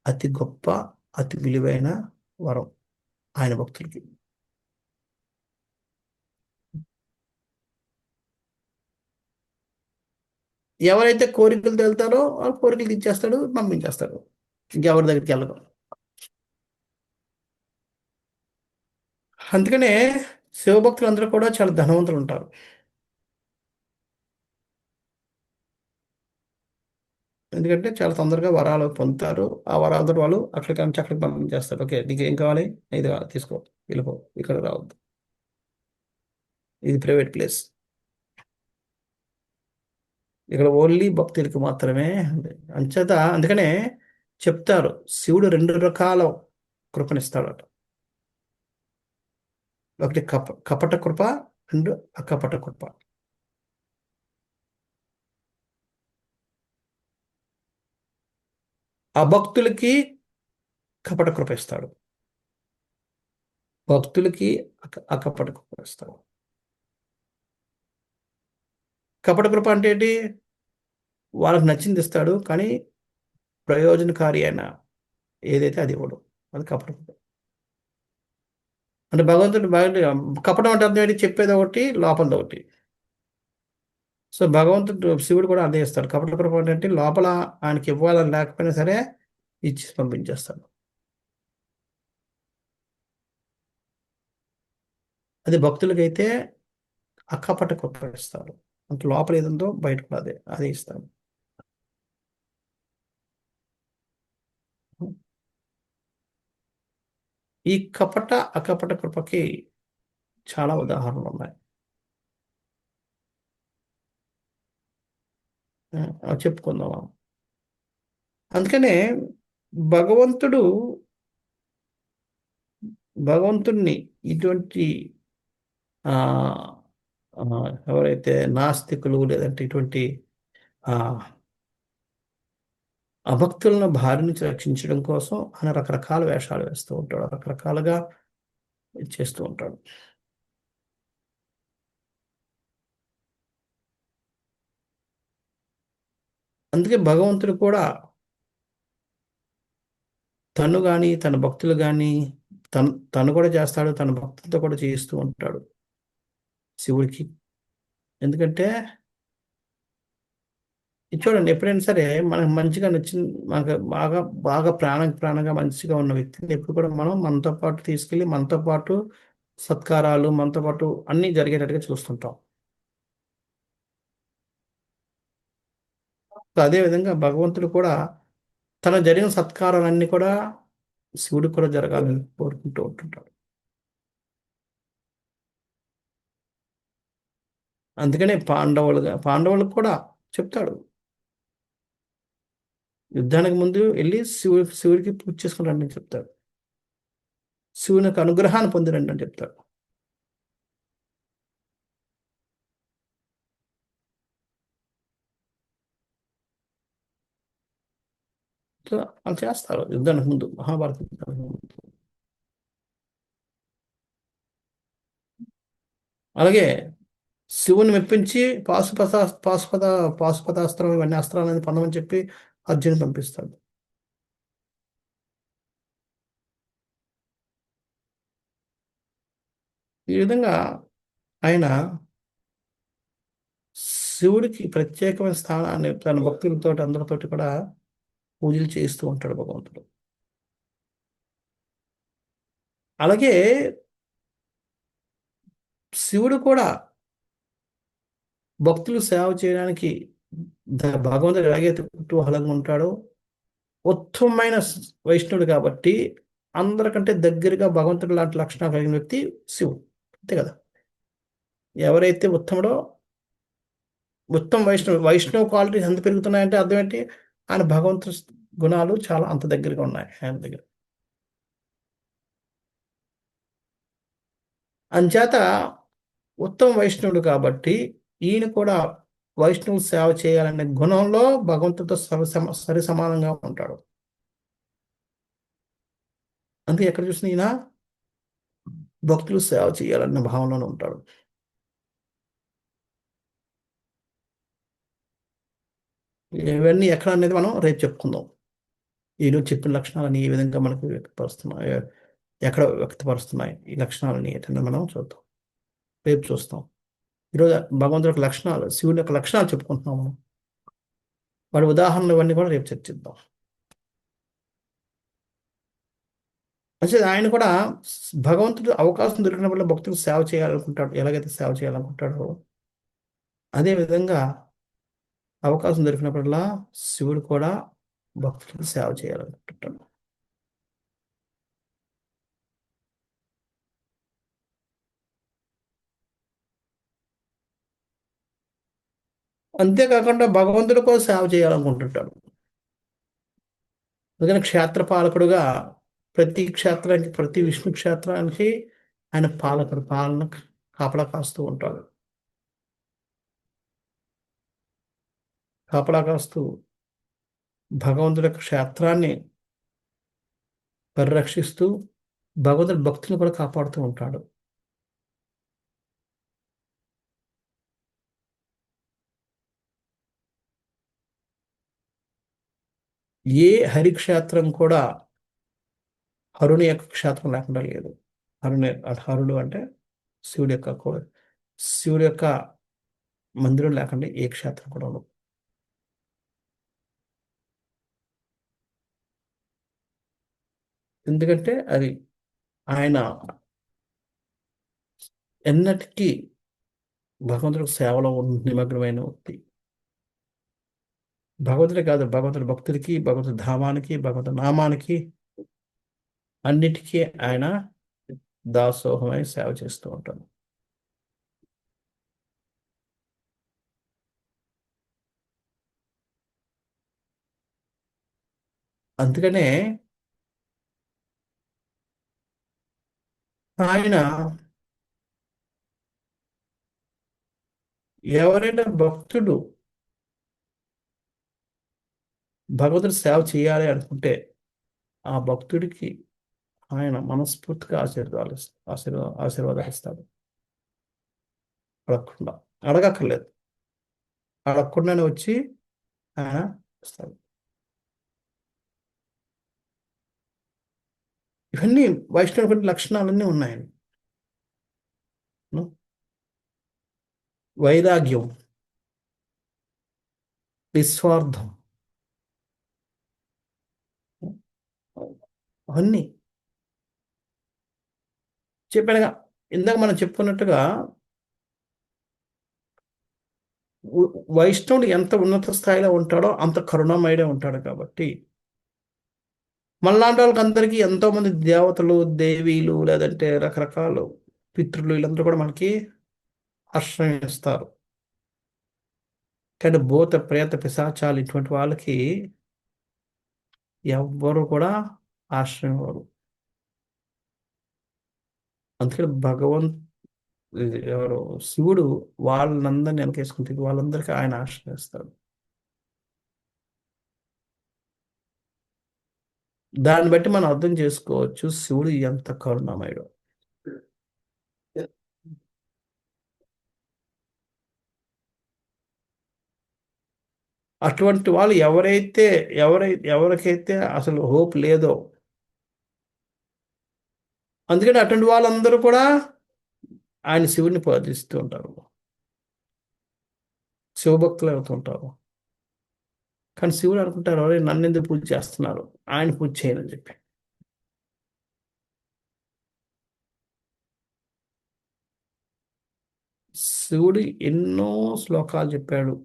అతి గొప్ప అతి విలువైన వరం ఆయన భక్తులకి. ఎవరైతే కోరికలు తెలుతారో వాళ్ళు కోరికలు ఇచ్చేస్తాడు, పంపించేస్తాడు, ఇంకెవరి దగ్గరికి వెళ్ళదు. అందుకనే శివభక్తులు అందరూ కూడా చాలా ధనవంతులు ఉంటారు. ఎందుకంటే చాలా తొందరగా వరాలు పొందుతారు. ఆ వరాలతో వాళ్ళు అక్కడికి పంపించేస్తారు. ఓకే, నీకు ఏం కావాలి, ఇది కావాలి, తీసుకో, వెళ్ళిపో, ఇక్కడ రావద్దు, ఇది ప్రైవేట్ ప్లేస్, ఇక్కడ ఓన్లీ భక్తులకి మాత్రమే. అందుకనే చెప్తారు శివుడు 2 రకాల కృపనిస్తాడట. ఒకటి కపట కృప, 2 అకపట కృప. అభక్తులకి కపట కృప ఇస్తాడు, భక్తులకి అకపట కృప ఇస్తాడు. కపట కృప అంటే ఏంటి? వాళ్ళకి నచ్చింది ఇస్తాడు, కానీ ప్రయోజనకారి అయిన ఏదైతే అది ఇవ్వడు. అది కపట కృప. అంటే భగవంతుడు కపటం అంటే అర్థం ఏంటి? చెప్పేది ఒకటి, లోపలది ఒకటి. సో భగవంతుడు శివుడు కూడా అదే ఇస్తాడు. కపట కృప అంటే లోపల ఆయనకి ఇవ్వాలని లేకపోయినా సరే ఇచ్చి పంపించేస్తాడు. అది భక్తులకైతే అక్కపట కృప ఇస్తాడు. అంటే లోపల ఏదందో బయట కూడా అదే ఇస్తాడు. ఈ కపట అకపట కృపకి చాలా ఉదాహరణలు ఉన్నాయి. అవి చెప్పుకుందాం. అందుకనే భగవంతుడు భగవంతుణ్ణి ఇటువంటి ఆ ఆ, ఎవరైతే నాస్తికులు లేదంటే ఇటువంటి ఆ అభక్తులను బారి నుంచి రక్షించడం కోసం ఆయన రకరకాల వేషాలు వేస్తూ ఉంటాడు, రకరకాలుగా చేస్తూ ఉంటాడు. అందుకే భగవంతుడు కూడా తను కానీ తన భక్తులు కానీ తను కూడా చేస్తాడు, తన భక్తులతో కూడా చేయిస్తూ ఉంటాడు శివుడికి. ఎందుకంటే ఇది చూడండి, ఎప్పుడైనా సరే మనకు మంచిగా నచ్చిన, మనకు బాగా బాగా ప్రాణంగా మంచిగా ఉన్న వ్యక్తిని ఎప్పుడు కూడా మనం మనతో పాటు తీసుకెళ్ళి మనతో పాటు సత్కారాలు మనతో పాటు అన్నీ జరిగేటట్టుగా చూస్తుంటాం. సో అదేవిధంగా భగవంతుడు కూడా తన జరిగిన సత్కారాలన్నీ కూడా శివుడికి కూడా జరగాలని కోరుకుంటూ ఉంటుంటాడు. అందుకనే పాండవులకు కూడా చెప్తాడు, యుద్ధానికి ముందు వెళ్ళి శివుడికి పూజ చేసుకుని అని చెప్తాడు, శివుని యొక్క అనుగ్రహాన్ని పొందిరండి అని చెప్తాడు. సో వాళ్ళు చేస్తారు యుద్ధానికి ముందు, మహాభారత యుద్ధానికి ముందు. అలాగే శివుని మెప్పించి పాశుపతాస్త్రం ఇవన్నీ అస్త్రాలని పొందమని చెప్పి అర్జునుని పంపిస్తాడు. ఈ విధంగా ఆయన శివుడికి ప్రత్యేకమైన స్థానాన్ని తన భక్తులతో అందరితోటి కూడా పూజలు చేయిస్తూ ఉంటాడు భగవంతుడు. అలాగే శివుడు కూడా భక్తులు సేవ చేయడానికి భగవంతుడు ఎలాగైతే కుతూహలంగా ఉంటాడో, ఉత్తమమైన వైష్ణవుడు కాబట్టి అందరికంటే దగ్గరగా భగవంతుడు లాంటి లక్షణాలు కలిగిన వ్యక్తి శివుడు, అంతే కదా. ఎవరైతే ఉత్తముడో, ఉత్తమ వైష్ణవ క్వాలిటీస్ ఎంత పెరుగుతున్నాయంటే అర్థం ఏంటి? ఆయన భగవంతుడి గుణాలు చాలా అంత దగ్గరగా ఉన్నాయి ఆయన దగ్గర. అంచేత ఉత్తమ వైష్ణవుడు కాబట్టి ఈయన కూడా వైష్ణవ సేవ చేయాలనే గుణంలో భగవంతుడితో సరి సమానంగా ఉంటాడు. అందుకే ఎక్కడ చూసిన ఈయన భక్తులు సేవ చేయాలన్న భావనలో ఉంటాడు. ఇవన్నీ ఎక్కడ అనేది మనం రేపు చెప్పుకుందాం. ఈరోజు చెప్పిన లక్షణాలని ఏ విధంగా మనకు వ్యక్తపరుస్తున్నాయి, ఎక్కడ వ్యక్తపరుస్తున్నాయి ఈ లక్షణాలని ఏంటనే మనం చూద్దాం, రేపు చూస్తాం. ఈరోజు భగవంతుడి యొక్క లక్షణాలు, శివుని యొక్క లక్షణాలు చెప్పుకుంటున్నాం మనం. వాడి ఉదాహరణలు ఇవన్నీ కూడా రేపు చర్చిద్దాం. మంచిది. ఆయన కూడా భగవంతుడు అవకాశం దొరికినప్పుడు భక్తులకు సేవ చేయాలనుకుంటాడు, ఎలాగైతే సేవ చేయాలనుకుంటాడో అదే విధంగా అవకాశం దొరికినప్పుడల్లా శివుడు కూడా భక్తులకు సేవ చేయాలనుకుంటాడు. అంతేకాకుండా భగవంతుడు కూడా సేవ చేయాలనుకుంటుంటాడు. అందుకని క్షేత్రపాలకుడుగా ప్రతి క్షేత్రానికి, ప్రతి విష్ణు క్షేత్రానికి ఆయన పాలకుడు, పాలన కాపలా కాస్తూ ఉంటాడు. కాపలా కాస్తూ భగవంతుడి యొక్క క్షేత్రాన్ని పరిరక్షిస్తూ భగవంతుడి భక్తులను కూడా కాపాడుతూ ఉంటాడు. ఏ హరిక్షేత్రం కూడా హరుని యొక్క క్షేత్రం లేకుండా లేదు. హరుడు అంటే శివుడి యొక్క శివుడి యొక్క మందిరం లేకుండా ఏ క్షేత్రం కూడా ఉండదు. ఎందుకంటే అది ఆయన ఎన్నటికీ భగవంతుడికి సేవలో నిమగ్నమైన వ్యక్తి. భగవంతుడే కాదు, భగవంతుడి భక్తుడికి, భగవంతుడి ధామానికి, భగవంతుడి నామానికి అన్నిటికీ ఆయన దాసోహమై సేవ చేస్తూ ఉంటాడు. అందుకనే ఆయన ఎవరైనా భక్తుడు భగవంతుడి సేవ చేయాలి అనుకుంటే ఆ భక్తుడికి ఆయన మనస్ఫూర్తిగా ఆశీర్వాదాలు ఇస్తాడు. అడగకుండా, అడగక్కర్లేదు, అడగకుండానే వచ్చి ఆయన ఇస్తాడు. ఇవన్నీ వైష్ణవ లక్షణాలన్నీ ఉన్నాయండి. వైరాగ్యం, నిస్వార్థం, అవన్నీ చెప్పానుగా. ఇందాక మనం చెప్పుకున్నట్టుగా వైష్ణవుడు ఎంత ఉన్నత స్థాయిలో ఉంటాడో అంత కరుణామయుడే ఉంటాడు. కాబట్టి మళ్ళాంటి వాళ్ళకి అందరికీ ఎంతోమంది దేవతలు, దేవీలు, లేదంటే రకరకాల పితృలు, వీళ్ళందరూ కూడా మనకి ఆశ్రయం ఇస్తారు. కానీ భూత ప్రేత పిశాచాలు ఇటువంటి వాళ్ళకి ఎవ్వరు కూడా ఆశ్రయం ఇవ్వరు. అందుకని ఎవరు శివుడు వాళ్ళందరినీ వెనకేసుకుంటే వాళ్ళందరికీ ఆయన ఆశ్రయిస్తాడు. దాన్ని బట్టి మనం అర్థం చేసుకోవచ్చు శివుడు ఎంత కరుణామయుడు. అటువంటి వాళ్ళు ఎవరికైతే అసలు హోప్ లేదో, అందుకని అటువంటి వాళ్ళందరూ కూడా ఆయన శివుడిని పూజిస్తూ ఉంటారు, శివభక్తులు అవుతుంటారు. కానీ శివుడు అనుకుంటారు, ఎవరే నన్ను ఎందుకు పూజ చేస్తున్నారు, ఆయన పూజ చేయనని చెప్పి. శివుడు ఎన్నో శ్లోకాలు చెప్పాడు.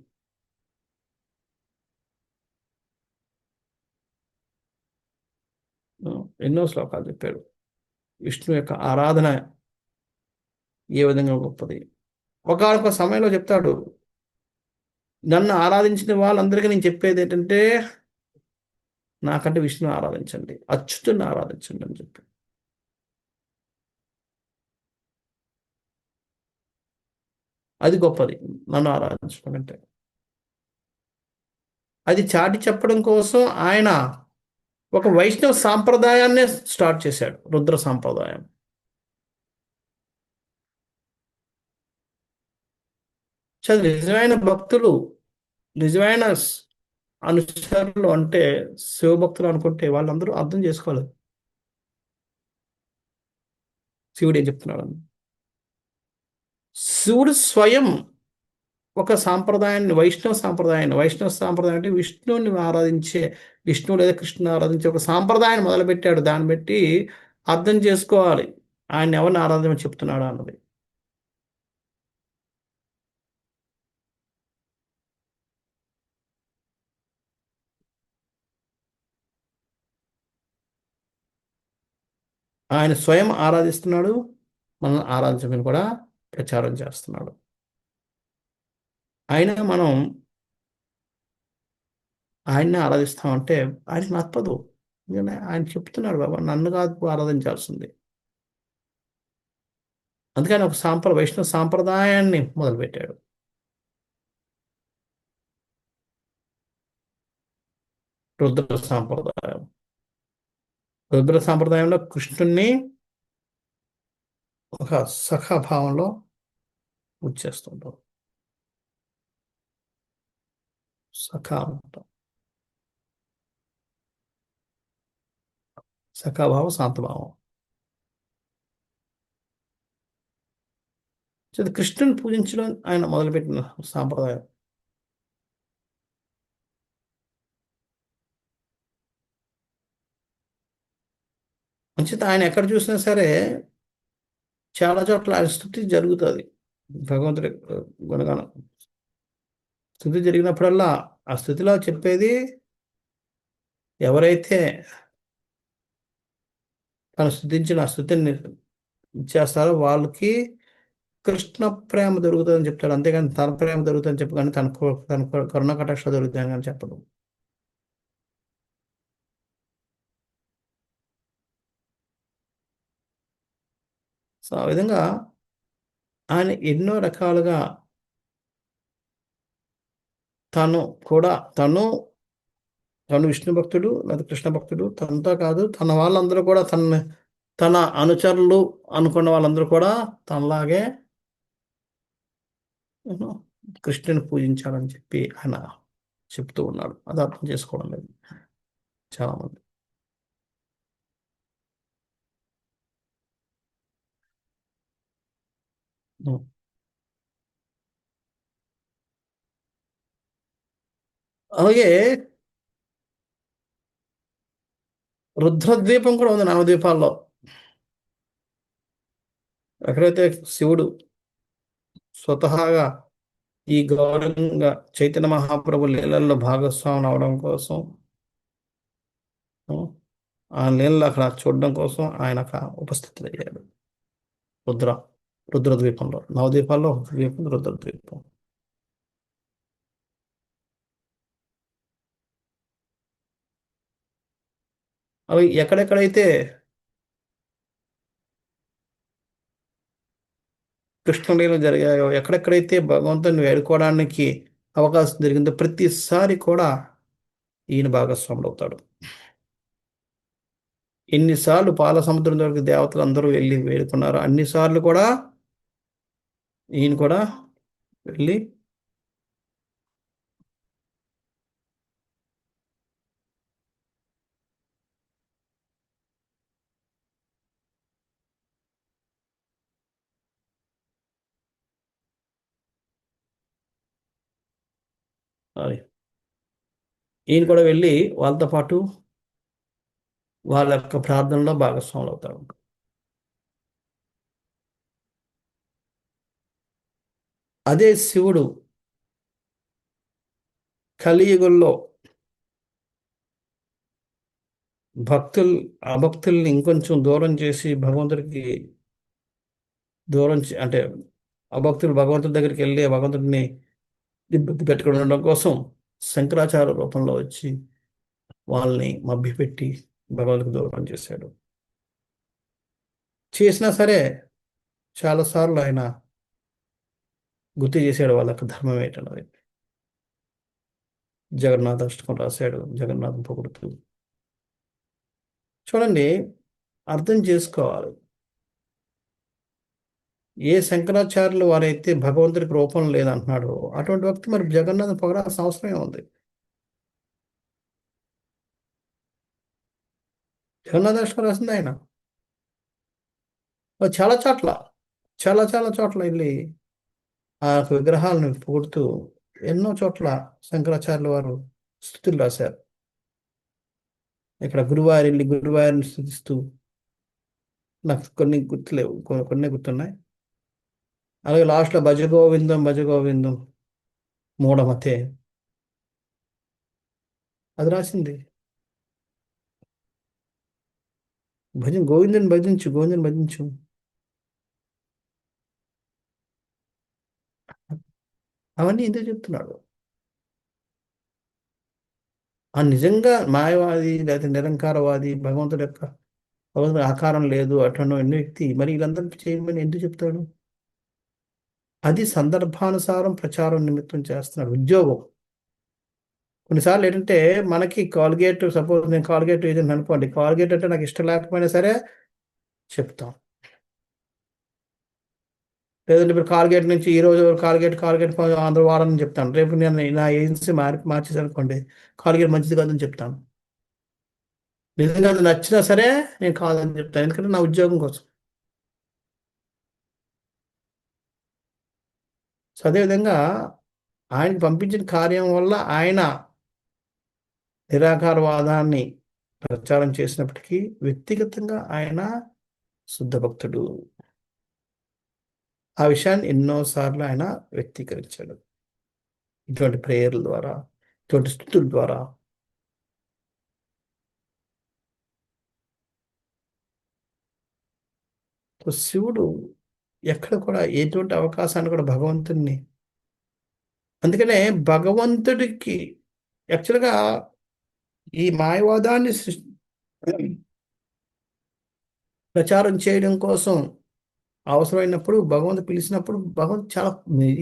ఎన్నో శ్లోకాలు చెప్పాడు. విష్ణు యొక్క ఆరాధన ఏ విధంగా గొప్పది. ఒకనొక సమయంలో చెప్తాడు, నన్ను ఆరాధించిన వాళ్ళందరికీ నేను చెప్పేది ఏంటంటే నాకంటే విష్ణుని ఆరాధించండి, అచ్యుతుని ఆరాధించండి అని చెప్పి. అది గొప్పది నన్ను ఆరాధించడం అంటే. అది చాటి చెప్పడం కోసం ఆయన ఒక వైష్ణవ సాంప్రదాయాన్నే స్టార్ట్ చేశాడు, రుద్ర సాంప్రదాయం. నిజమైన భక్తులు, నిజమైన అనుచరులు అంటే శివభక్తులు అనుకుంటే వాళ్ళందరూ అర్థం చేసుకోవాలి శివుడు ఏం చెప్తున్నాడు. శివుడు స్వయం ఒక సాంప్రదాయాన్ని, వైష్ణవ సాంప్రదాయం అంటే విష్ణువుని ఆరాధించే, విష్ణువు లేదా కృష్ణుని ఆరాధించే ఒక సాంప్రదాయాన్ని మొదలుపెట్టాడు. దాన్ని బట్టి అర్థం చేసుకోవాలి ఆయన ఎవరిని ఆరాధించమని చెప్తున్నాడు అన్నది. ఆయన స్వయం ఆరాధిస్తున్నాడు, మనం ఆరాధించమని కూడా ప్రచారం చేస్తున్నాడు. అయినా మనం ఆయన్ని ఆరాధిస్తామంటే ఆయనకు నచ్చదు. ఎందుకంటే ఆయన చెప్తున్నాడు బాబా నన్ను కాదు ఆరాధించాల్సింది. అందుకని ఒక వైష్ణవ సాంప్రదాయాన్ని మొదలుపెట్టాడు. రుద్ర సాంప్రదాయం. రుద్ర సాంప్రదాయంలో కృష్ణుణ్ణి ఒక సఖాభావంలో పూజ చేస్తుంటాం. సఖా అంటాం. సఖాభావం, శాంతభావం. సో ఇది కృష్ణుని పూజించడం ఆయన మొదలుపెట్టిన సాంప్రదాయం. మంచిది. ఆయన ఎక్కడ చూసినా సరే చాలా చోట్ల ఆయన స్థుతి జరుగుతుంది. భగవంతుడి గుణగానం స్థుతి జరిగినప్పుడల్లా ఆ స్థుతిలో చెప్పేది ఎవరైతే తను స్థుతించిన ఆ స్థుతిని ఇచ్చేస్తారో వాళ్ళకి కృష్ణ ప్రేమ దొరుకుతుందని చెప్తాడు. అంతేగాని తన ప్రేమ దొరుకుతుందని చెప్పు, కానీ తన కరుణ కటాక్ష దొరుకుతుందని కానీ చెప్పడు. సో ఆ విధంగా ఆయన ఎన్నో రకాలుగా తను కూడా తను విష్ణు భక్తుడు లేదా కృష్ణ భక్తుడు, తనతో కాదు తన వాళ్ళందరూ కూడా తన అనుచరులు అనుకున్న వాళ్ళందరూ కూడా తనలాగే కృష్ణుని పూజించాలని చెప్పి ఆయన చెప్తూ ఉన్నాడు. అది అర్థం చేసుకోవడం లేదు చాలా మంది. అలాగే రుద్రద్వీపం కూడా ఉంది నవద్వీపాల్లో. ఎక్కడైతే శివుడు స్వతహాగా ఈ గౌరవంగా చైతన్య మహాప్రభు లీలల్లో భాగస్వామి అవడం కోసం, ఆ లీలలు అక్కడ చూడడం కోసం ఆయన అక్కడ ఉపస్థితులయ్యాడు. రుద్రద్వీపంలో, నవద్వీపాల్లో ఒక ద్వీపం రుద్రద్వీపం. అవి ఎక్కడెక్కడైతే కృష్ణలీల జరిగాయో, ఎక్కడెక్కడైతే భగవంతుని వేడుకోవడానికి అవకాశం జరిగిందో ప్రతిసారి కూడా ఈయన భాగస్వాముడు అవుతాడు. ఎన్నిసార్లు పాల సముద్రం దగ్గరికి దేవతలు అందరూ వెళ్ళి వేడుకున్నారు, అన్నిసార్లు కూడా ఈయన కూడా వెళ్ళి వాళ్ళతో పాటు వాళ్ళ యొక్క ప్రార్థనలో భాగస్వాములు అవుతారు. అదే శివుడు కలియుగంలో అభక్తుల్ని ఇంకొంచెం దూరం చేసి భగవంతుడికి అంటే అభక్తులు భగవంతుడి దగ్గరికి వెళ్ళి భగవంతుడిని ఇబ్బంది పెట్టుకోవడం కోసం శంకరాచార్య రూపంలో వచ్చి వాళ్ళని మభ్యపెట్టి భగవంతుడికి దూరం చేశాడు. చేసినా సరే చాలాసార్లు ఆయన గుర్తు చేశాడు వాళ్ళకి ధర్మం ఏంటన్నది. జగన్నాథ అష్టకం రాశాడు, జగన్నాథం పొగుడుతూ. చూడండి, అర్థం చేసుకోవాలి. ఏ శంకరాచార్యులు వారైతే భగవంతుడికి రూపం లేదంటున్నాడో అటువంటి వ్యక్తి మరి జగన్నాథం పొగడాల్సిన అవసరమే ఉంది. జగన్నాథ అష్టకం రాసింది ఆయన. చాలా చోట్ల చాలా చాలా చోట్ల వెళ్ళి ఆ విగ్రహాలను పొగుడుతూ ఎన్నో చోట్ల శంకరాచార్యుల వారు స్తుతులు రాశారు. ఇక్కడ గురువారిని స్థుతిస్తూ, నాకు కొన్ని గుర్తులేవు, కొన్ని గుర్తున్నాయి. అలాగే లాస్ట్లో భజ గోవిందం మూఢమతే అది రాసింది. గోవిందుని భజించు. అవన్నీ ఎందుకు చెప్తున్నాడు? ఆ నిజంగా మాయవాది లేకపోతే నిరంకారవాది భగవంతుడి ఆకారం లేదు అట్లనో ఎన్నో వ్యక్తి మరి వీళ్ళందరినీ చేయమని ఎందుకు చెప్తాడు? అది సందర్భానుసారం ప్రచారం నిమిత్తం చేస్తున్నాడు ఉద్యోగం. కొన్నిసార్లు ఏంటంటే మనకి కాల్గేట్, సపోజ్ నేను కాల్గేట్ ఏజెంట్ అనుకోండి, కాల్గేట్ అంటే నాకు ఇష్టం లేకపోయినా సరే చెప్తాం. లేదంటే ఇప్పుడు కాల్గేట్ నుంచి ఈ రోజు కాల్గేట్ అందరూ వాడని చెప్తాను. రేపు నేను నా ఏజెన్సీ మార్చేసి అనుకోండి, కాల్గేట్ మంచిది కాదని చెప్తాను. నిజంగా అది నచ్చినా సరే నేను కాదని చెప్తాను, ఎందుకంటే నా ఉద్యోగం కోసం. సో అదేవిధంగా ఆయనకి పంపించిన కార్యం వల్ల ఆయన నిరాకారవాదాన్ని ప్రచారం చేసినప్పటికీ వ్యక్తిగతంగా ఆయన శుద్ధ భక్తుడు. ఆ విషయాన్ని ఎన్నోసార్లు ఆయన వ్యక్తీకరించాడు ఇటువంటి ప్రేయర్ల ద్వారా, ఇటువంటి స్థుతుల ద్వారా. సో శివుడు ఎక్కడ కూడా ఎటువంటి అవకాశాన్ని కూడా భగవంతుడిని, అందుకనే భగవంతుడికి యాక్చువల్గా ఈ మాయవాదాన్ని ప్రచారం చేయడం కోసం అవసరమైనప్పుడు భగవంతుడు పిలిచినప్పుడు భగవంతుడు చాలా,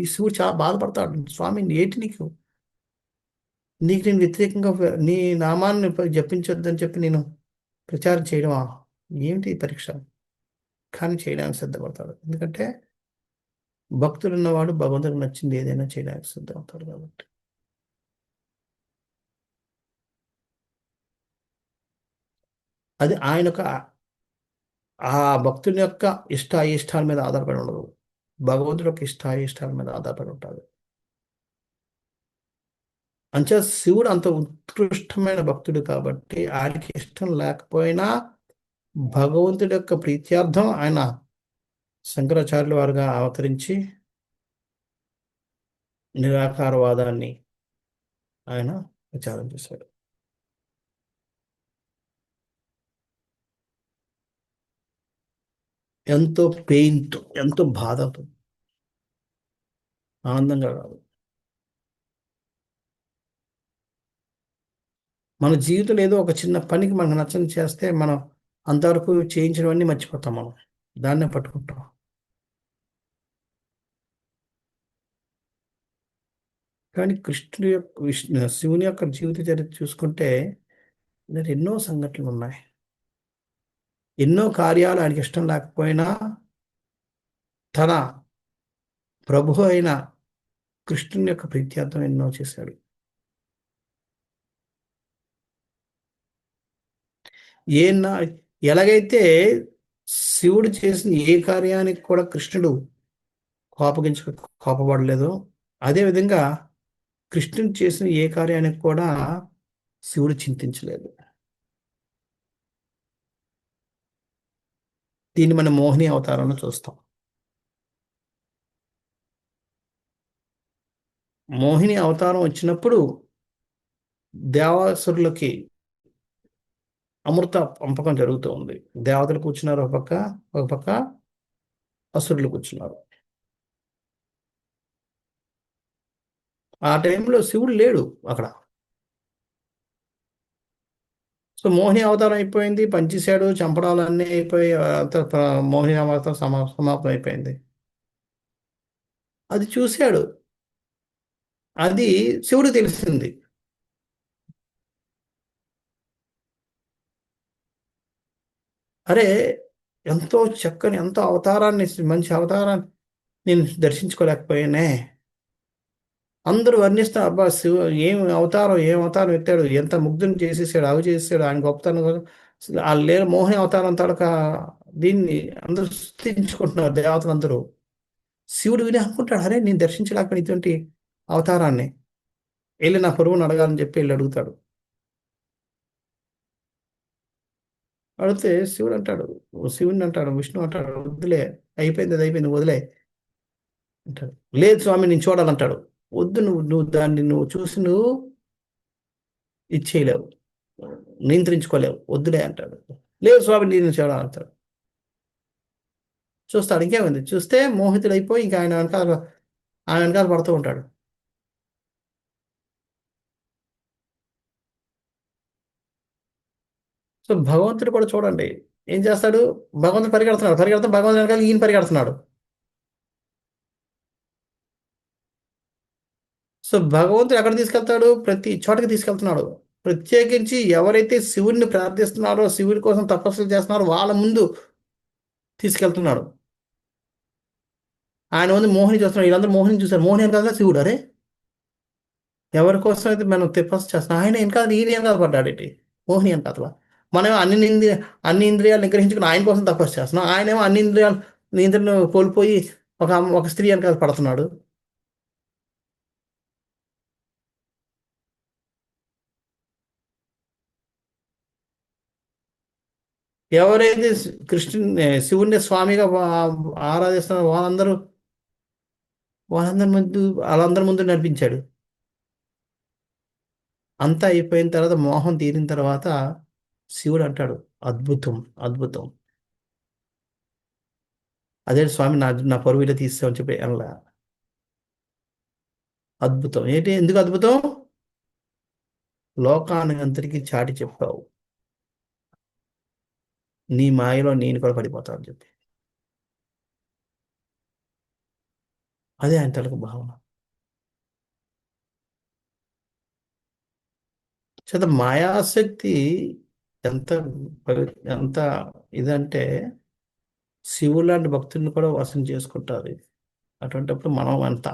ఈ శివుడు చాలా బాధపడతాడు. స్వామి ఏంటి నీకు నేను వ్యతిరేకంగా నీ నామాన్ని జపించొద్దని చెప్పి నేను ప్రచారం చేయడమా, ఏమిటి ఈ పరీక్ష? కానీ చేయడానికి సిద్ధపడతాడు. ఎందుకంటే భక్తుడు ఉన్నవాడు భగవంతుడికి నచ్చింది ఏదైనా చేయడానికి సిద్ధమవుతాడు కాబట్టి. అది ఆయన యొక్క, ఆ భక్తుని యొక్క ఇష్టాయిష్టాల మీద ఆధారపడి ఉండదు, భగవంతుడి యొక్క ఇష్టాయిష్టాల మీద ఆధారపడి ఉంటుంది. అంచే శివుడు అంత ఉత్కృష్టమైన భక్తుడు కాబట్టి ఆయనకి ఇష్టం లేకపోయినా భగవంతుడి యొక్క ప్రీత్యార్థం ఆయన శంకరాచార్యుల వారుగా అవతరించి నిరాకారవాదాన్ని ఆయన ప్రచారం చేశాడు. ఎంతో పెయిన్తో, ఎంతో బాధతో, ఆనందంగా కాదు. మన జీవితంలో ఏదో ఒక చిన్న పనికి మనకు నచ్చని చేస్తే మనం అంతవరకు చేయించినవన్నీ మర్చిపోతాం, మనం దాన్నే పట్టుకుంటాం. కానీ కృష్ణుడి యొక్క శివుని యొక్క జీవిత చరిత్ర చూసుకుంటే ఎన్నో సంఘటనలు ఉన్నాయి. ఎన్నో కార్యాలు ఆయనకి ఇష్టం లేకపోయినా తన ప్రభు అయిన కృష్ణుని యొక్క ప్రీత్యార్థం ఎన్నో చేశాడు. ఏనా ఎలాగైతే శివుడు చేసిన ఏ కార్యానికి కూడా కృష్ణుడు కోపపడలేదో, అదేవిధంగా కృష్ణుడు చేసిన ఏ కార్యానికి కూడా శివుడు చింతించలేదు. దీన్ని మనం మోహిని అవతారంలో చూస్తాం. మోహిని అవతారం వచ్చినప్పుడు దేవాసురులకి అమృత పంపకం జరుగుతూ ఉంది. దేవతలు కూర్చున్నారు ఒక పక్క అసురులు కూర్చున్నారు. ఆ టైంలో శివుడు లేడు అక్కడ. సో మోహిని అవతారం అయిపోయింది, పంచేశాడు, చంపడాలన్నీ అయిపోయి మోహిని అవతారం సమాప్తం అయిపోయింది. అది చూశాడు, అది శివుడు తెలిసింది. అరే ఎంతో చక్కని, ఎంతో అవతారాన్ని, మంచి అవతారాన్ని నేను దర్శించుకోలేకపోయానే. అందరూ వర్ణిస్తారు, అబ్బా శివ ఏం అవతారం ఎత్తాడు, ఎంత ముగ్ధుని చేసేసాడు, అవి చేసేసాడు, ఆయన గొప్పతనం ఆ లేరు మోహిని అవతారం తడక దీన్ని అందరూ స్థుతించుకుంటున్నారు దేవతలు అందరూ. శివుడు విని అనుకుంటాడు, అరే నేను దర్శించలేకపోయిన ఇటువంటి అవతారాన్ని, వెళ్ళి నా పొరుగుని అడగాలని చెప్పి వెళ్ళి అడుగుతాడు. అడిగితే శివుడిని అంటాడు, విష్ణు అంటాడు, వద్దులే, అయిపోయింది, అది అయిపోయింది, వదిలే అంటాడు. లేదు స్వామి నేను చూడాలంటాడు. వద్దు, నువ్వు దాన్ని చూసి ఇచ్చేయలేవు, నియంత్రించుకోలేవు, వద్దులే అంటాడు. లేదు స్వామి నేను చూడాలంటాడు. చూస్తాడు, ఇంకేమైంది, చూస్తే మోహితుడైపోయి ఇంకా ఆయన వెనకాల పడుతూ ఉంటాడు. సో భగవంతుడు కూడా చూడండి ఏం చేస్తాడు, భగవంతుడు పరిగెడుతున్నాడు భగవంతుడు వెనకాల ఈయన పరిగెడుతున్నాడు. సో భగవంతుడు ఎక్కడ తీసుకెళ్తాడు, ప్రతి చోటకి తీసుకెళ్తున్నాడు. ప్రత్యేకించి ఎవరైతే శివుడిని ప్రార్థిస్తున్నారో, శివుడి కోసం తపస్సులు చేస్తున్నారో వాళ్ళ ముందు తీసుకెళ్తున్నాడు. ఆయన ముందు మోహిని చూస్తున్నాడు, వీళ్ళందరూ మోహిని చూశారు, మోహిని వెనకాల శివుడు. అరే ఎవరి కోసం అయితే మనం తపస్సు చేస్తున్నాం, ఆయన వెనకాల ఈయన వెనకాల పడ్డాడేంటి, మోహిని వెనకాల. మనం అన్ని ఇంద్రియాలు నిగ్రహించుకుని ఆయన కోసం తపస్సు చేస్తున్నాం, ఆయనేమో అన్ని ఇంద్రియాలు నియంత్రణ కోల్పోయి ఒక స్త్రీ వెనకాల పడుతున్నాడు. ఎవరైతే శివుణ్ణి స్వామిగా ఆరాధిస్తున్నారో వాళ్ళందరి ముందు నడిపించాడు. అంతా అయిపోయిన తర్వాత, మోహం తీరిన తర్వాత శివుడు అంటాడు, అద్భుతం అద్భుతం. అదే స్వామి నా పరువు ఇలా తీస్తామని చెప్పి అనలా. అద్భుతం ఏంటి, ఎందుకు అద్భుతం, లోకానికి అందరికీ చాటి చెప్పావు, నీ మాయలో నేను కూడా పడిపోతాను అని చెప్పి. అదే ఆయన తలకు భావన. చేత మాయాశక్తి ఎంత ఎంత ఇదంటే శివుడు లాంటి భక్తుల్ని కూడా వశం చేసుకుంటారు. అటువంటిప్పుడు మనం ఎంత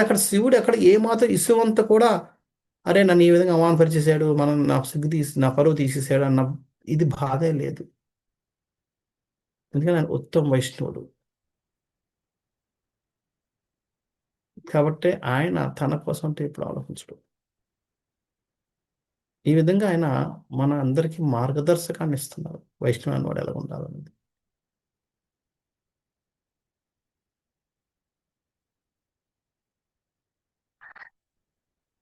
అక్కడ శివుడు ఎక్కడ ఏమాత్రం ఇసువంత కూడా అరే నన్ను ఈ విధంగా అవమానపరిచేసాడు, నా సిగ్గు నా పరువు తీసేసాడు అన్న ఇది బాధే లేదు. ఎందుకంటే ఆయన ఉత్తమ వైష్ణవుడు కాబట్టి ఆయన తన కోసం అంటే ఇప్పుడు ఆలోచించడు. ఈ విధంగా ఆయన మన అందరికీ మార్గదర్శకాన్ని ఇస్తున్నారు, వైష్ణవాన్ని వాడు ఎలా ఉండాలనేది.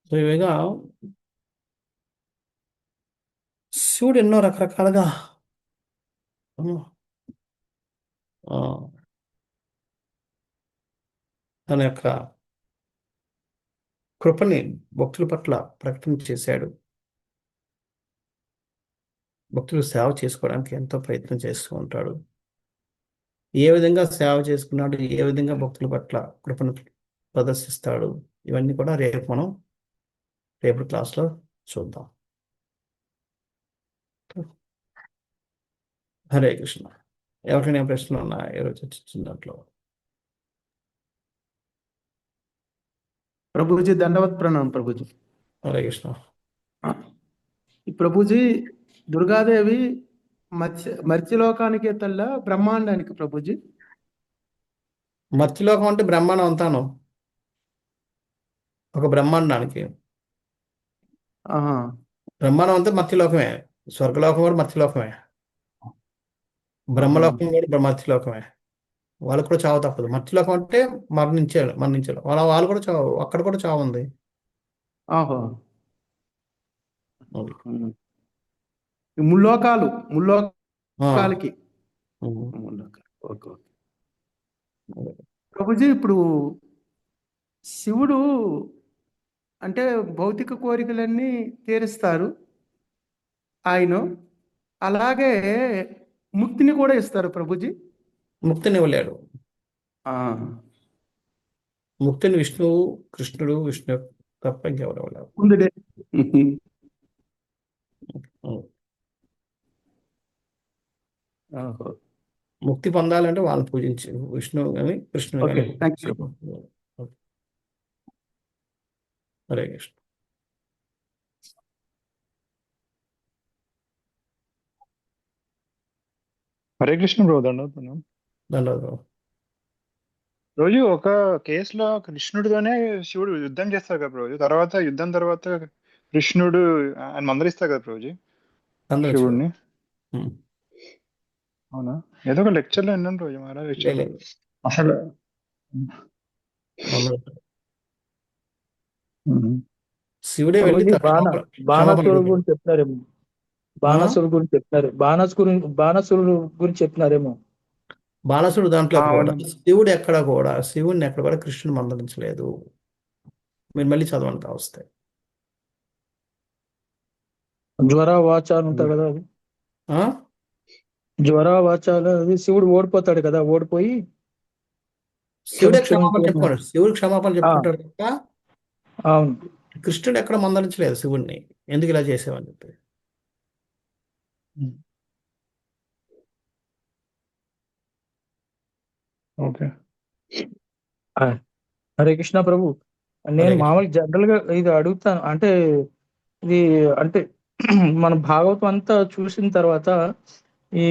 సో ఇవిగా శివుడు ఎన్నో రకరకాలుగా తన యొక్క కృపని భక్తుల పట్ల ప్రకటన చేశాడు. భక్తులు సేవ చేసుకోవడానికి ఎంతో ప్రయత్నం చేస్తూ ఉంటాడు. ఏ విధంగా సేవ చేసుకున్నాడు, ఏ విధంగా భక్తుల పట్ల కృపను ప్రదర్శిస్తాడు, ఇవన్నీ కూడా మనం రేపటి క్లాస్లో చూద్దాం. హరే కృష్ణ. ఎవరికైనా ప్రశ్నలు ఉన్నాయా ఈరోజు చర్చించిన దాంట్లో? ప్రభుజీ దండవత్ ప్రణామం ప్రభుజీ. హరే కృష్ణ. ఈ ప్రభుజీ దుర్గాదేవి మర్త్యలోకానికి తల్ల బ్రహ్మాండానికి ప్రభుజీ. మర్త్యలోకం అంటే బ్రహ్మాండం అంతాను, ఒక బ్రహ్మాండానికి. బ్రహ్మాండం అంతా మర్త్యలోకమే, స్వర్గలోకం కూడా మర్త్యలోకమే, బ్రహ్మలోకం కూడా మర్త్యలోకమే. వాళ్ళు కూడా చావు తప్పదు. మర్త్యలోకం అంటే మరణించారు వాళ్ళు కూడా చావు, అక్కడ కూడా చావు ఉంది. ఆహో ముల్లోకాలకి ఓకే. ప్రభుజీ ఇప్పుడు శివుడు అంటే భౌతిక కోరికలన్నీ తీరుస్తారు ఆయన, అలాగే ముక్తిని కూడా ఇస్తారు ప్రభుజీ. ముక్తిని ఇవ్వలేడు. ముక్తిని విష్ణువు, కృష్ణుడు, విష్ణు తప్ప ఇంకెవరు ఇవ్వలేరు. ముక్తి పొందాలంటే వాళ్ళని పూజించి విష్ణువు కానీ కృష్ణుడు కానీ. హరే కృష్ణ. హరే కృష్ణ బ్రో. దండవుతున్నాం. ధన్యవాదాలు. రోజు ఒక కేసులో కృష్ణుడితోనే శివుడు యుద్ధం చేస్తారు కదా రోజు. యుద్ధం తర్వాత కృష్ణుడు ఆయన మందలిస్తారు కదా రోజు శివుడిని. అవునా? ఏదో ఒక లెక్చర్ లో విన్నాను రోజు లెక్చర్ అసలు. శివుడే వెళ్ళి బాణాసురుడు గురించి చెప్తారేమో. బాణాసురుడు గురించి చెప్తున్నారు. బాణాసురుడు గురించి చెప్తున్నారేమో. బాలసుడు దాంట్లో కూడా అవును. శివుడిని ఎక్కడ కూడా కృష్ణుడు మందలించలేదు. మీరు మళ్ళీ చదవండి కావస్తే. జ్వర వాచ అని ఉంటుంది కదా అది. ఆ? జ్వర వాచాలు అది శివుడు ఓడిపోతాడు కదా, ఓడిపోయి శివుడే క్షమాపణ క్షమించమని. చెప్పుకోండి, శివుడు క్షమాపణ ఆ, చెప్పుకుంటాడు తప్ప అవును. కృష్ణుడు ఎక్కడ మందలించలేదు శివుడిని, ఎందుకు ఇలా చేసావని చెప్పి. ఓకే. ఆ, హరే కృష్ణ ప్రభు. నేను హరే కృష్ణ. మామూలు జనరల్ గా ఇది అడుగుతాను, అంటే ఇది అంటే మన భాగవతం అంతా చూసిన తర్వాత ఈ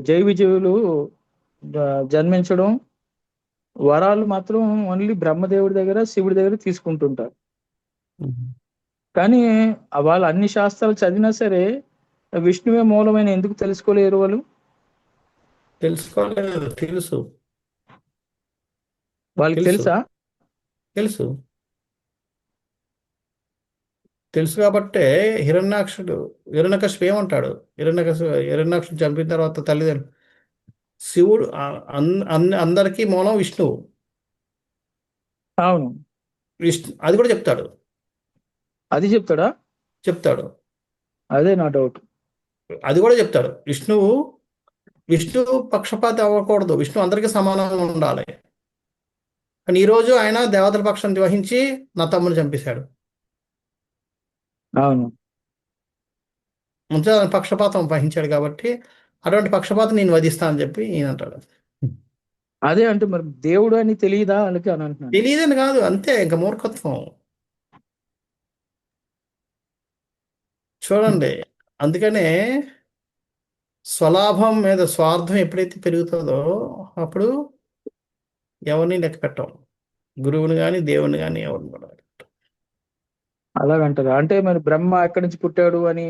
జై విజయులు జన్మించడం, వరాలు మాత్రం ఓన్లీ బ్రహ్మదేవుడి దగ్గర శివుడి దగ్గర తీసుకుంటుంటారు. కానీ వాళ్ళు అన్ని శాస్త్రాలు చదివినా సరే విష్ణువే మూలమైన ఎందుకు తెలుసుకోలేరు వాళ్ళు? తెలుసుకోలేదు, తెలుసు వాళ్ళకి తెలుసు తెలుసా? తెలుసు తెలుసు కాబట్టే హిరణ్యకశిపు ఏమంటాడు, హిరణ్యాక్షుడు చంపిన తర్వాత తల్లిదండ్రులు శివుడు అందరికీ మూలం విష్ణువు. అవును, అది కూడా చెప్తాడు. అది చెప్తాడా? చెప్తాడు అదే నా డౌట్. అది కూడా చెప్తాడు. విష్ణువు పక్షపాతి అవ్వకూడదు, విష్ణు అందరికీ సమానంగా ఉండాలి. కానీ ఈరోజు ఆయన దేవతల పక్షాన్ని వహించి నా తమ్ముని చంపేశాడు. అవును, ముందు పక్షపాతం వహించాడు కాబట్టి అటువంటి పక్షపాతం నేను వధిస్తా అని చెప్పి ఈయన అంటాడు. అదే అంటే మరి దేవుడు అని తెలియదా వాళ్ళకి అని అంటున్నాను. తెలియదని కాదు, అంతే, ఇంకా మూర్ఖత్వం. చూడండి, అందుకనే స్వలాభం మీద స్వార్థం ఎప్పుడైతే పెరుగుతుందో అప్పుడు ఎవరిని లెక్క పెట్టం, గురువుని కానీ దేవుని కానీ ఎవరిని కూడా. అలాగంటారా? అంటే మరి బ్రహ్మ ఎక్కడి నుంచి పుట్టాడు అని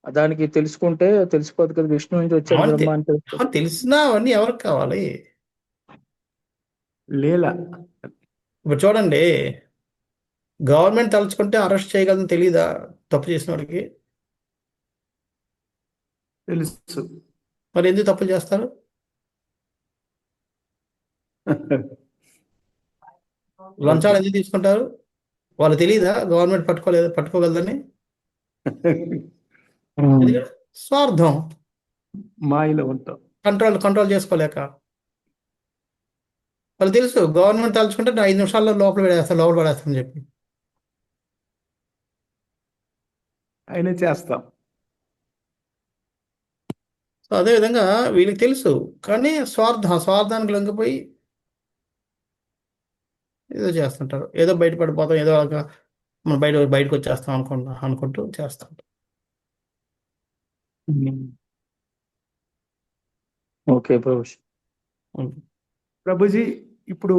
దానికి తెలుసుకుంటే తెలిసిపోదు కదా, విష్ణు నుంచి వచ్చాడు అవన్నీ బ్రహ్మ అని తెలుసుకో. తెలిసినా అవన్నీ ఎవరికి కావాలి? లీల. ఇప్పుడు చూడండి, గవర్నమెంట్ తలుచుకుంటే అరెస్ట్ చేయగలని తెలీదా తప్పు చేసిన వాడికి? తెలుసు. మరి ఎందుకు తప్పులు చేస్తారు? లంచాలు ఎందుకు తీసుకుంటారు? వాళ్ళు తెలీదా గవర్నమెంట్ పట్టుకోగలదని? ఎందుకంటే స్వార్థం, మాయలో ఉంటాం. కంట్రోల్ చేసుకోలేక. వాళ్ళు తెలుసు గవర్నమెంట్ తలుచుకుంటే 5 నిమిషాల్లో లోపల పడేస్తామని చెప్పి. అయినా చేస్తాం. సో అదేవిధంగా వీళ్ళకి తెలుసు, కానీ స్వార్థానికి లొంగిపోయి ఏదో చేస్తుంటారు. ఏదో బయటపడిపోతాం, ఏదో మనం బయటకు వచ్చేస్తాం అనుకుంటూ చేస్తాం. ఓకే ప్రభు. ప్రభుజీ, ఇప్పుడు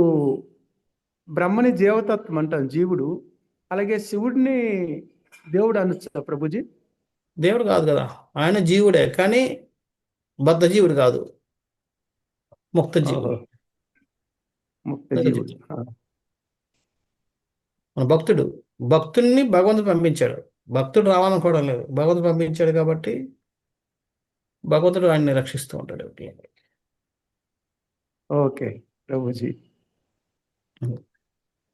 బ్రహ్మని జీవతత్వం అంటాం, జీవుడు. అలాగే శివుడిని దేవుడు అనొచ్చా ప్రభుజీ? దేవుడు కాదు కదా, ఆయన జీవుడే, కానీ బద్ధ జీవుడు కాదు, ముక్త జీవుడు. ముక్త జీవుడు. మన భక్తుడిని భగవంతుడు పంపించాడు. భక్తుడు రావాలనుకోవడం లేదు, భగవంతుడు పంపించాడు కాబట్టి భగవంతుడు ఆయన్ని రక్షిస్తూ ఉంటాడు. ఓకే ప్రభుజీ.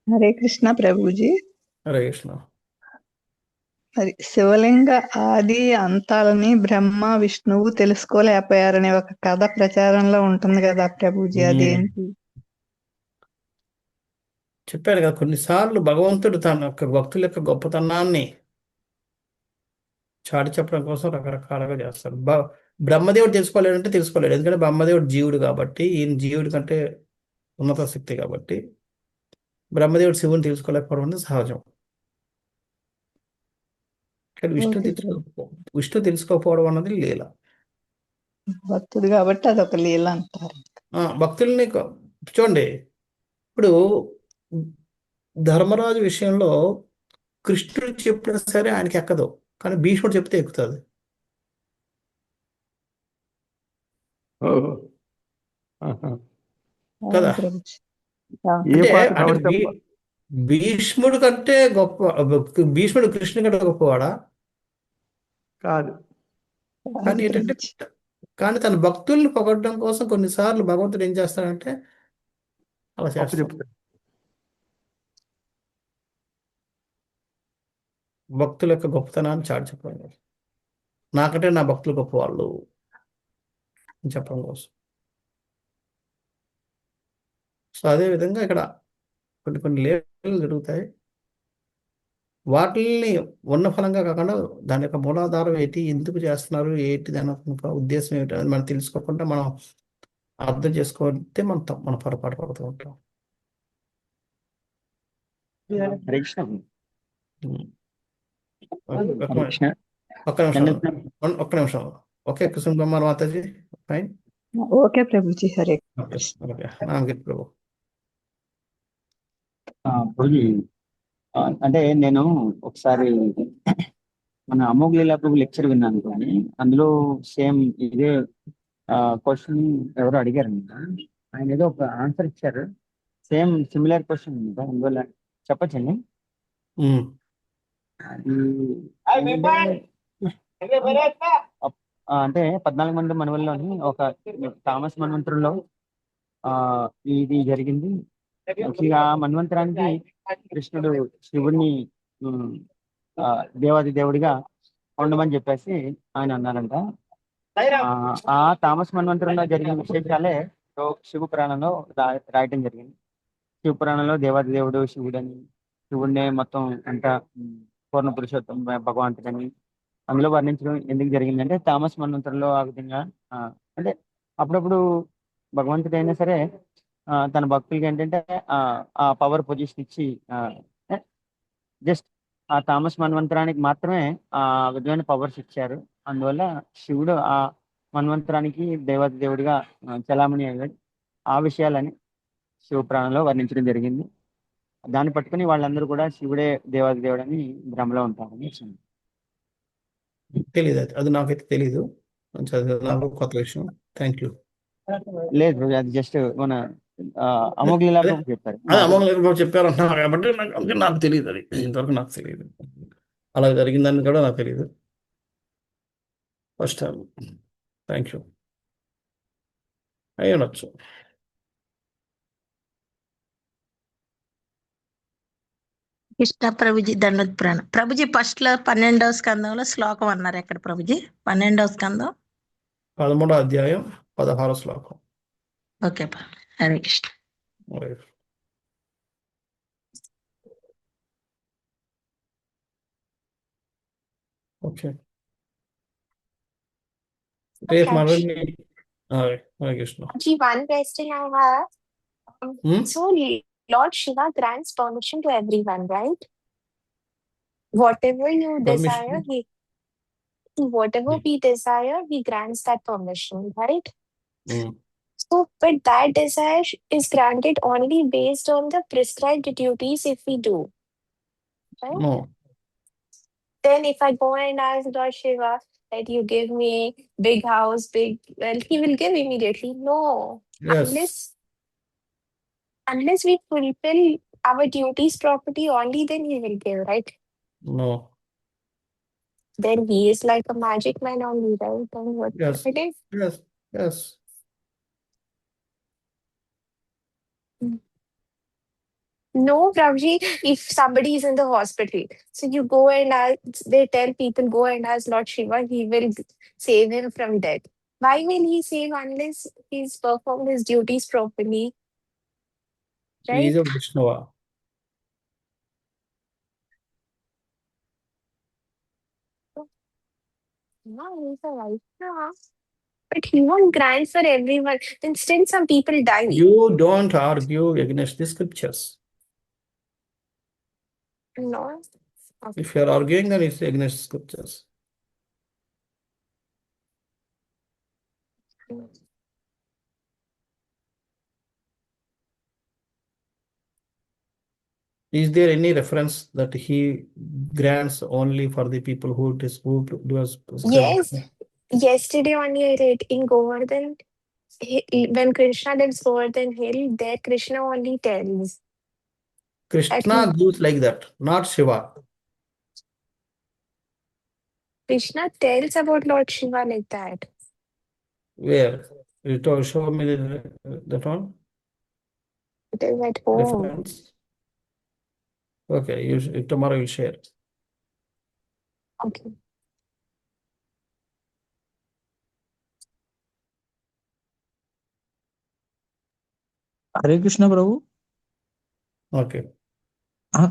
హరే కృష్ణ ప్రభుజీ. హరే కృష్ణ. మరి శివలింగ ఆది అంతాలని బ్రహ్మ విష్ణువు తెలుసుకోలేకపోయారనే ఒక కథ ప్రచారంలో ఉంటుంది కదా ప్రభుజీ, అదేంటి? చెప్పారు కదా, కొన్నిసార్లు భగవంతుడు తన యొక్క భక్తుల యొక్క గొప్పతనాన్ని చాటి చెప్పడం కోసం రకరకాలుగా చేస్తారు. బ్రహ్మదేవుడు తెలుసుకోలేడంటే తెలుసుకోలేడు, ఎందుకంటే బ్రహ్మదేవుడు జీవుడు కాబట్టి, ఈయన జీవుడి కంటే ఉన్నత శక్తి కాబట్టి బ్రహ్మదేవుడు శివుని తెలుసుకోలేకపోవడం అనేది సహజం. కానీ విష్ణు తెలుసుకోకపోవడం అన్నది లీల. భక్తుడు కాబట్టి అదొక లీల అంటారు. భక్తుల్ని చూడండి, ఇప్పుడు ధర్మరాజు విషయంలో కృష్ణుడు చెప్పినా సరే ఆయనకి ఎక్కదు, కానీ భీష్ముడు చెప్తే ఎక్కుతుంది. కదా, అంటే భీష్ముడు కంటే భీష్ముడు కృష్ణుడి కంటే గొప్పవాడా? కాదు. కానీ ఏంటంటే కానీ తన భక్తుల్ని పొగడడం కోసం కొన్నిసార్లు భగవంతుడు ఏం చేస్తాడంటే అలా అప్పు చేస్తాడు. చెప్తాడు. భక్తుల యొక్క గొప్పతనాన్ని చాటి చెప్పడం కోసం, నాకంటే నా భక్తులు గొప్పవాళ్ళు అని చెప్పడం కోసం. సో అదే విధంగా ఇక్కడ కొన్ని లీలలు జరుగుతాయి. వాటిల్ని ఉన్న ఫలంగా కాకుండా దాని యొక్క మూలాధారం ఏంటి, ఎందుకు చేస్తున్నారు, ఏంటి దాని యొక్క ఉద్దేశం ఏంటి అని మనం తెలుసుకోకుండా మనం అర్థం చేసుకోకపోతే మనం పొరపాటు పడుతూ ఉంటాం. హరే కృష్ణ. ఉమ్. హరే ఒక్క కృష్ణ. ఒక్క నిమిషం. ఓకే కుసుమ Mataji, fine. Okay Prabhuji, Hare okay okay Namagiri ప్రభు. ప్రభుజీ, అంటే నేను ఒకసారి మన అమోఘ లీలా ప్రభు లెక్చర్ విన్నాను కానీ అందులో సేమ్ ఇదే క్వశ్చన్ ఎవరో అడిగారు అనమాట. ఆయన ఏదో ఒక ఆన్సర్ ఇచ్చారు, సేమ్ సిమిలర్ క్వశ్చన్ అనమాట. అందువల్ల చెప్పచ్చండి. ఉమ్. అది అంటే 14 మంది మనవల్లోని ఒక తామస్ మన్వంతరంలో ఇది జరిగింది. ముఖ్యంగా ఆ మన్వంతరానికి కృష్ణుడు శివుడిని దేవాది దేవుడిగా ఉండమని చెప్పేసి ఆయన అన్నారంట. ఆ తామస్ మన్వంతరంలో జరిగిన విశేషాలే శివ పురాణంలో రాయటం జరిగింది. శివ పురాణంలో దేవాది దేవుడు శివుడని, శివుడినే మొత్తం అంత పూర్ణ పురుషోత్తం భగవంతుడని అందులో వర్ణించడం ఎందుకు జరిగిందంటే తామస్ మన్వంతరంలో ఆ విధంగా అంటే అప్పుడప్పుడు భగవంతుడు అయినా సరే తన భక్తులకి ఏంటంటే ఆ పవర్ పొజిషన్ ఇచ్చి జస్ట్ ఆ తామస్ మన్వంతరానికి మాత్రమే ఆ విధమైన పవర్స్ ఇచ్చారు. అందువల్ల శివుడు ఆ మన్వంతరానికి దేవాది దేవుడిగా చలామణి అయ్యాడు. ఆ విషయాలని శివపురాణంలో వర్ణించడం జరిగింది. దాన్ని పట్టుకుని వాళ్ళందరూ కూడా శివుడే దేవాది దేవుడు అని భ్రమలో ఉంటారని. తెలీదు, అది నాకైతే తెలీదు. నాకు కొత్త విషయం. Thank you. లేదు, అది జస్ట్ మన అమోఘ లీలా ప్రభు చెప్పారు. అదే అమోఘ లీలా ప్రభు చెప్పారు అంటున్నారు కాబట్టి నాకు తెలియదు. అది ఇంతవరకు నాకు తెలియదు, అలా జరిగిందని కూడా నాకు తెలియదు. First time. Thank you. అయ్యి ఉండొచ్చు. కృష్ణ ప్రభుజీ దండోత్ ప్రాణం. ప్రభుజీ ఫస్ట్ లో 12వ స్కందంలో శ్లోకం అన్నారు ఎక్కడ ప్రభుజీ? 12వ స్కందం 13వ అధ్యాయం 16వ శ్లోకం. ఓకే హరే కృష్ణ. ఓకే రేపు మళ్ళీ Hare Krishna. One question I have. So Lord Shiva grants permission to everyone, right? Whatever you desire, whatever we desire, he grants that permission, right? So, but that desire is granted only based on the prescribed duties if we do, right? No. Then if I go and ask Lord Shiva that you give me big house, well, he will give immediately. No. Yes. Unless we fulfill our duties properly, only then he will give, right? No. Then he is like a magic man only, right? Then what Yes. it is? Yes. Yes. No, Prabhuji, if somebody is in the hospital, so you go and ask, they tell people, go and ask Lord Shiva, he will save him from death. Why will he save unless he's performed his duties properly? He Right? is a Vishnava. No, he's a Vaishnava. But he won't grant for everyone. Then still some people die. You don't argue against the scriptures. No. If you are arguing, then it's against scriptures. Is there any reference that he grants only for the people who do as Yes. Yesterday only I read in Govardhan, when Krishna lives Govardhan Hill, there Krishna only tells. Krishna gives like that, not Shiva. Krishna tells about Lord Shiva like that. Where? Show me that one. It is at home. Reference. Okay, tomorrow you'll share. Okay. Hare Krishna Prabhu. Okay. ఆ,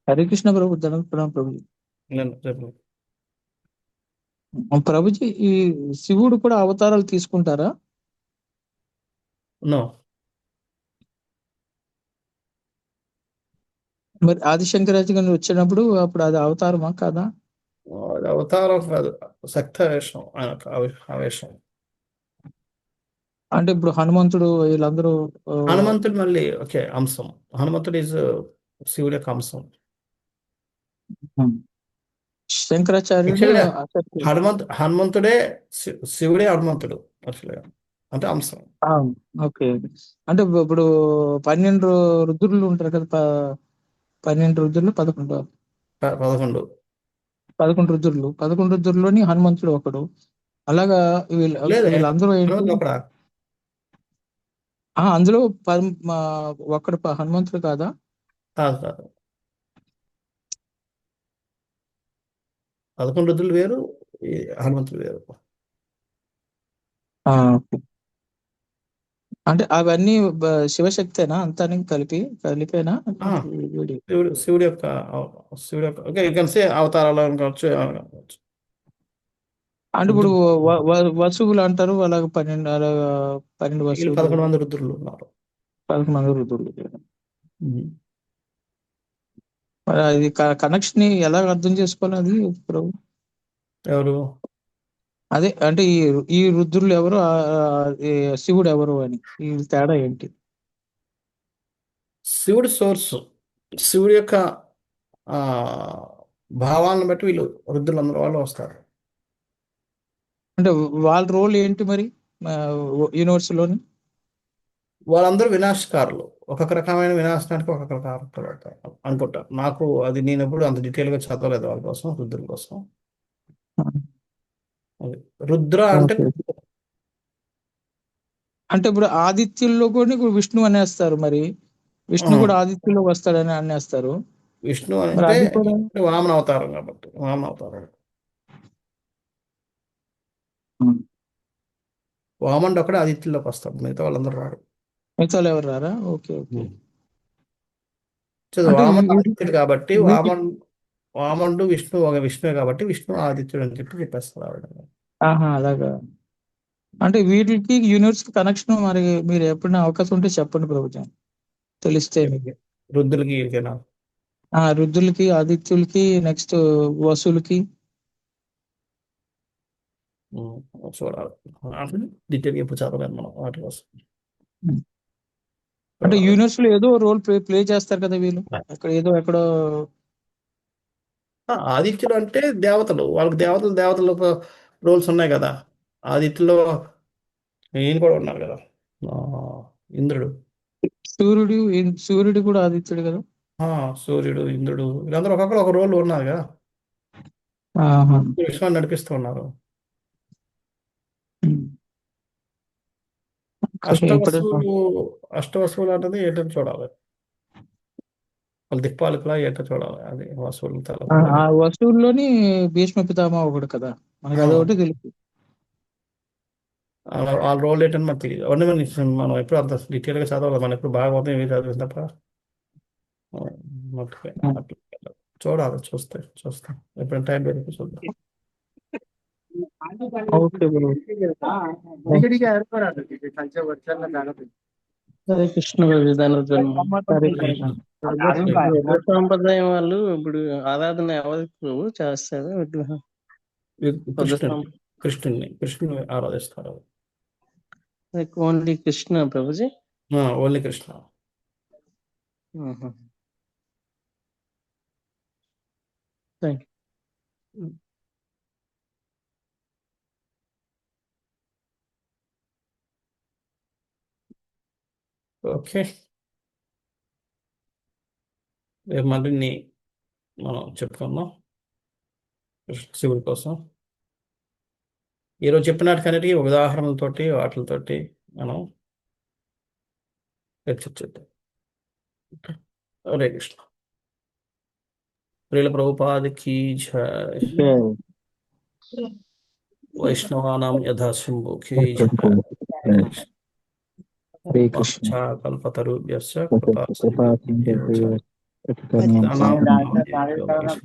హరే కృష్ణ ప్రభు, ధన్యవాద ప్రణామం ప్రభుజీ. చెప్పు. ప్రభుజీ, ఈ శివుడు కూడా అవతారాలు తీసుకుంటారా? No. మరి ఆదిశంకరాచార్య గారు వచ్చినప్పుడు అప్పుడు అది అవతారమా కాదా? అది అవతారం కాదు, శక్తావేశం, ఆయన ఆవేశం. అంటే ఇప్పుడు హనుమంతుడు వీళ్ళందరూ హనుమంతుడు మళ్ళీ ఓకే అంశం. హనుమంతుడు ఈజ్ శివుడి యొక్క అంశం. శంకరాచార్యుడు Actually, అసత్యుడు. హనుమంతుడే శివుడే హనుమంతుడు యాక్చువల్గా, అంటే అంశం. ఓకే. అంటే ఇప్పుడు 12 రుద్రులు ఉంటారు కదా, 12 రుద్రులు 11 11. 11 రుద్రులు, 11 రుద్రుల్లోని హనుమంతుడు ఒకడు. అలాగా లేదు, వీళ్ళందరూ ఏంటి? హనుమంతుడు ఒకడా? అందులో ఒక్కడు హనుమంతుడు కాదా? కాదు కాదు, 11 రుద్రులు వేరు, ఈ హనుమంతుడు వేరు. అంటే అవన్నీ శివశక్తేనా అంతానికి కలిపేనా? శివుడి యొక్క ఓకే, యూ కెన్ సే అవతారాలు అనుకోవచ్చు, ఏమైనా అనుకోవచ్చు. అంటే ఇప్పుడు వసువులు అంటారు, అలాగే 12 వసువులు, 11 మంది రుద్రులు ఉన్నారు. 11 రుద్రులు. మరి అది కనెక్షన్ ఎలా అర్థం చేసుకోవాలి అది ప్రభు? ఎవరు? అదే అంటే ఈ రుద్రులు ఎవరు, ఈ శివుడు ఎవరు అని, ఈ తేడా ఏంటి? శివుడి సోర్స్, శివుడి యొక్క భావాలను బట్టి వీళ్ళు రుద్రులందరూ వాళ్ళు వస్తారు. అంటే వాళ్ళ రోల్ ఏంటి మరి యూనివర్స్ లోని? వాళ్ళందరూ వినాశకారులు, ఒక్కొక్క రకమైన వినాశనానికి ఒక్కొక్క కారకులు అనుకుంటా. నాకు అది నేను ఎప్పుడు అంత డీటెయిల్గా చదవలేదు వాళ్ళ కోసం, రుద్రుల కోసం. అది రుద్ర అంటే ఇప్పుడు ఆదిత్యుల్లో కూడా ఇప్పుడు విష్ణు అనేస్తారు, మరి విష్ణు కూడా ఆదిత్యుల్లో వస్తాడని అనేస్తారు. విష్ణు మరి అంటే అది కూడా వామన అవతారం కాబట్టి, వామన అవతారం. వామనుడు ఒకడే ఆదిత్యుల్లోకి వస్తాడు, మిగతా వాళ్ళందరూ రాడు. మిగతా ఎవరు రారా? Okay okay. వామనుడు ఆదిత్యుడు కాబట్టి వామనుడు విష్ణు ఒక విష్ణువే కాబట్టి విష్ణు ఆదిత్యుడు అని చెప్పేస్తారు ఆవిడ. అలాగా. అంటే వీటికి యూనివర్స్ కనెక్షన్ మరి మీరు ఎప్పుడైనా అవకాశం ఉంటే చెప్పండి ప్రభుత్వం, తెలిస్తే. రుద్రులకి వీరికేనా? రుద్రులకి, ఆదిత్యులకి, నెక్స్ట్ వసులకి చూడాలి, డీటెయిల్ ఎప్పుడు చదవలేదు మనం వాటి కోసం. అంటే యూనివర్స్ లో ఏదో రోల్ ప్లే చేస్తారు కదా వీళ్ళు, అక్కడ ఎక్కడో. ఆదిత్యులు అంటే దేవతలు, వాళ్ళకి దేవతలు రోల్స్ ఉన్నాయి కదా. ఆదిత్యులో ఈయన కూడా ఉన్నారు కదా, ఇంద్రుడు. సూర్యుడు కూడా ఆదిత్యుడు కదా. సూర్యుడు, ఇంద్రుడు, వీళ్ళందరూ ఒక్కొక్కరు ఒక రోల్ ఉన్నారు కదా, విశ్వాన్ని నడిపిస్తూ ఉన్నారు. అష్టవసువులు అన్నది ఏంటని చూడాలి, వాళ్ళు దిక్పాలకులా ఏంటో చూడాలి. అది వసువులు వస్తువుల్లోని భీష్మ పితామహ ఒకడు కదా, మనకి అదొకటి తెలుసు. వాళ్ళ రోల్ ఏంటని మనకు తెలియదు. అవన్నీ మనం ఎప్పుడు అంత డీటెయిల్గా చదవాలి, మనం ఎప్పుడు భాగవతం ఏమి చదివిన తప్ప చూడాలి. చూస్తాం ఎప్పుడైనా టైం దొరికి చూద్దాం. హరే కృష్ణ సంప్రదాయం వాళ్ళు ఇప్పుడు ఆరాధన ఎవరికి చేస్తారు? కృష్ణుని ఆరాధిస్తారు. Only Krishna Prabhuji? Only Krishna. Thank you. Okay, రేపు మళ్ళీ మనం చెప్పుకుందాం శివుడి కోసం. ఈరోజు చెప్పినట్టుకన్నిటికీ ఉదాహరణలతోటి వాటితోటి మనం చర్చించేద్దాం. హరే కృష్ణ. ప్రియుల ప్రభుపాదికి జై. వైష్ణవానాం యథా శంభుకి జై. హరే కృష్ణ. కల్పతరుభ్యశ్చ కృపా సింధుభ్యో కృపా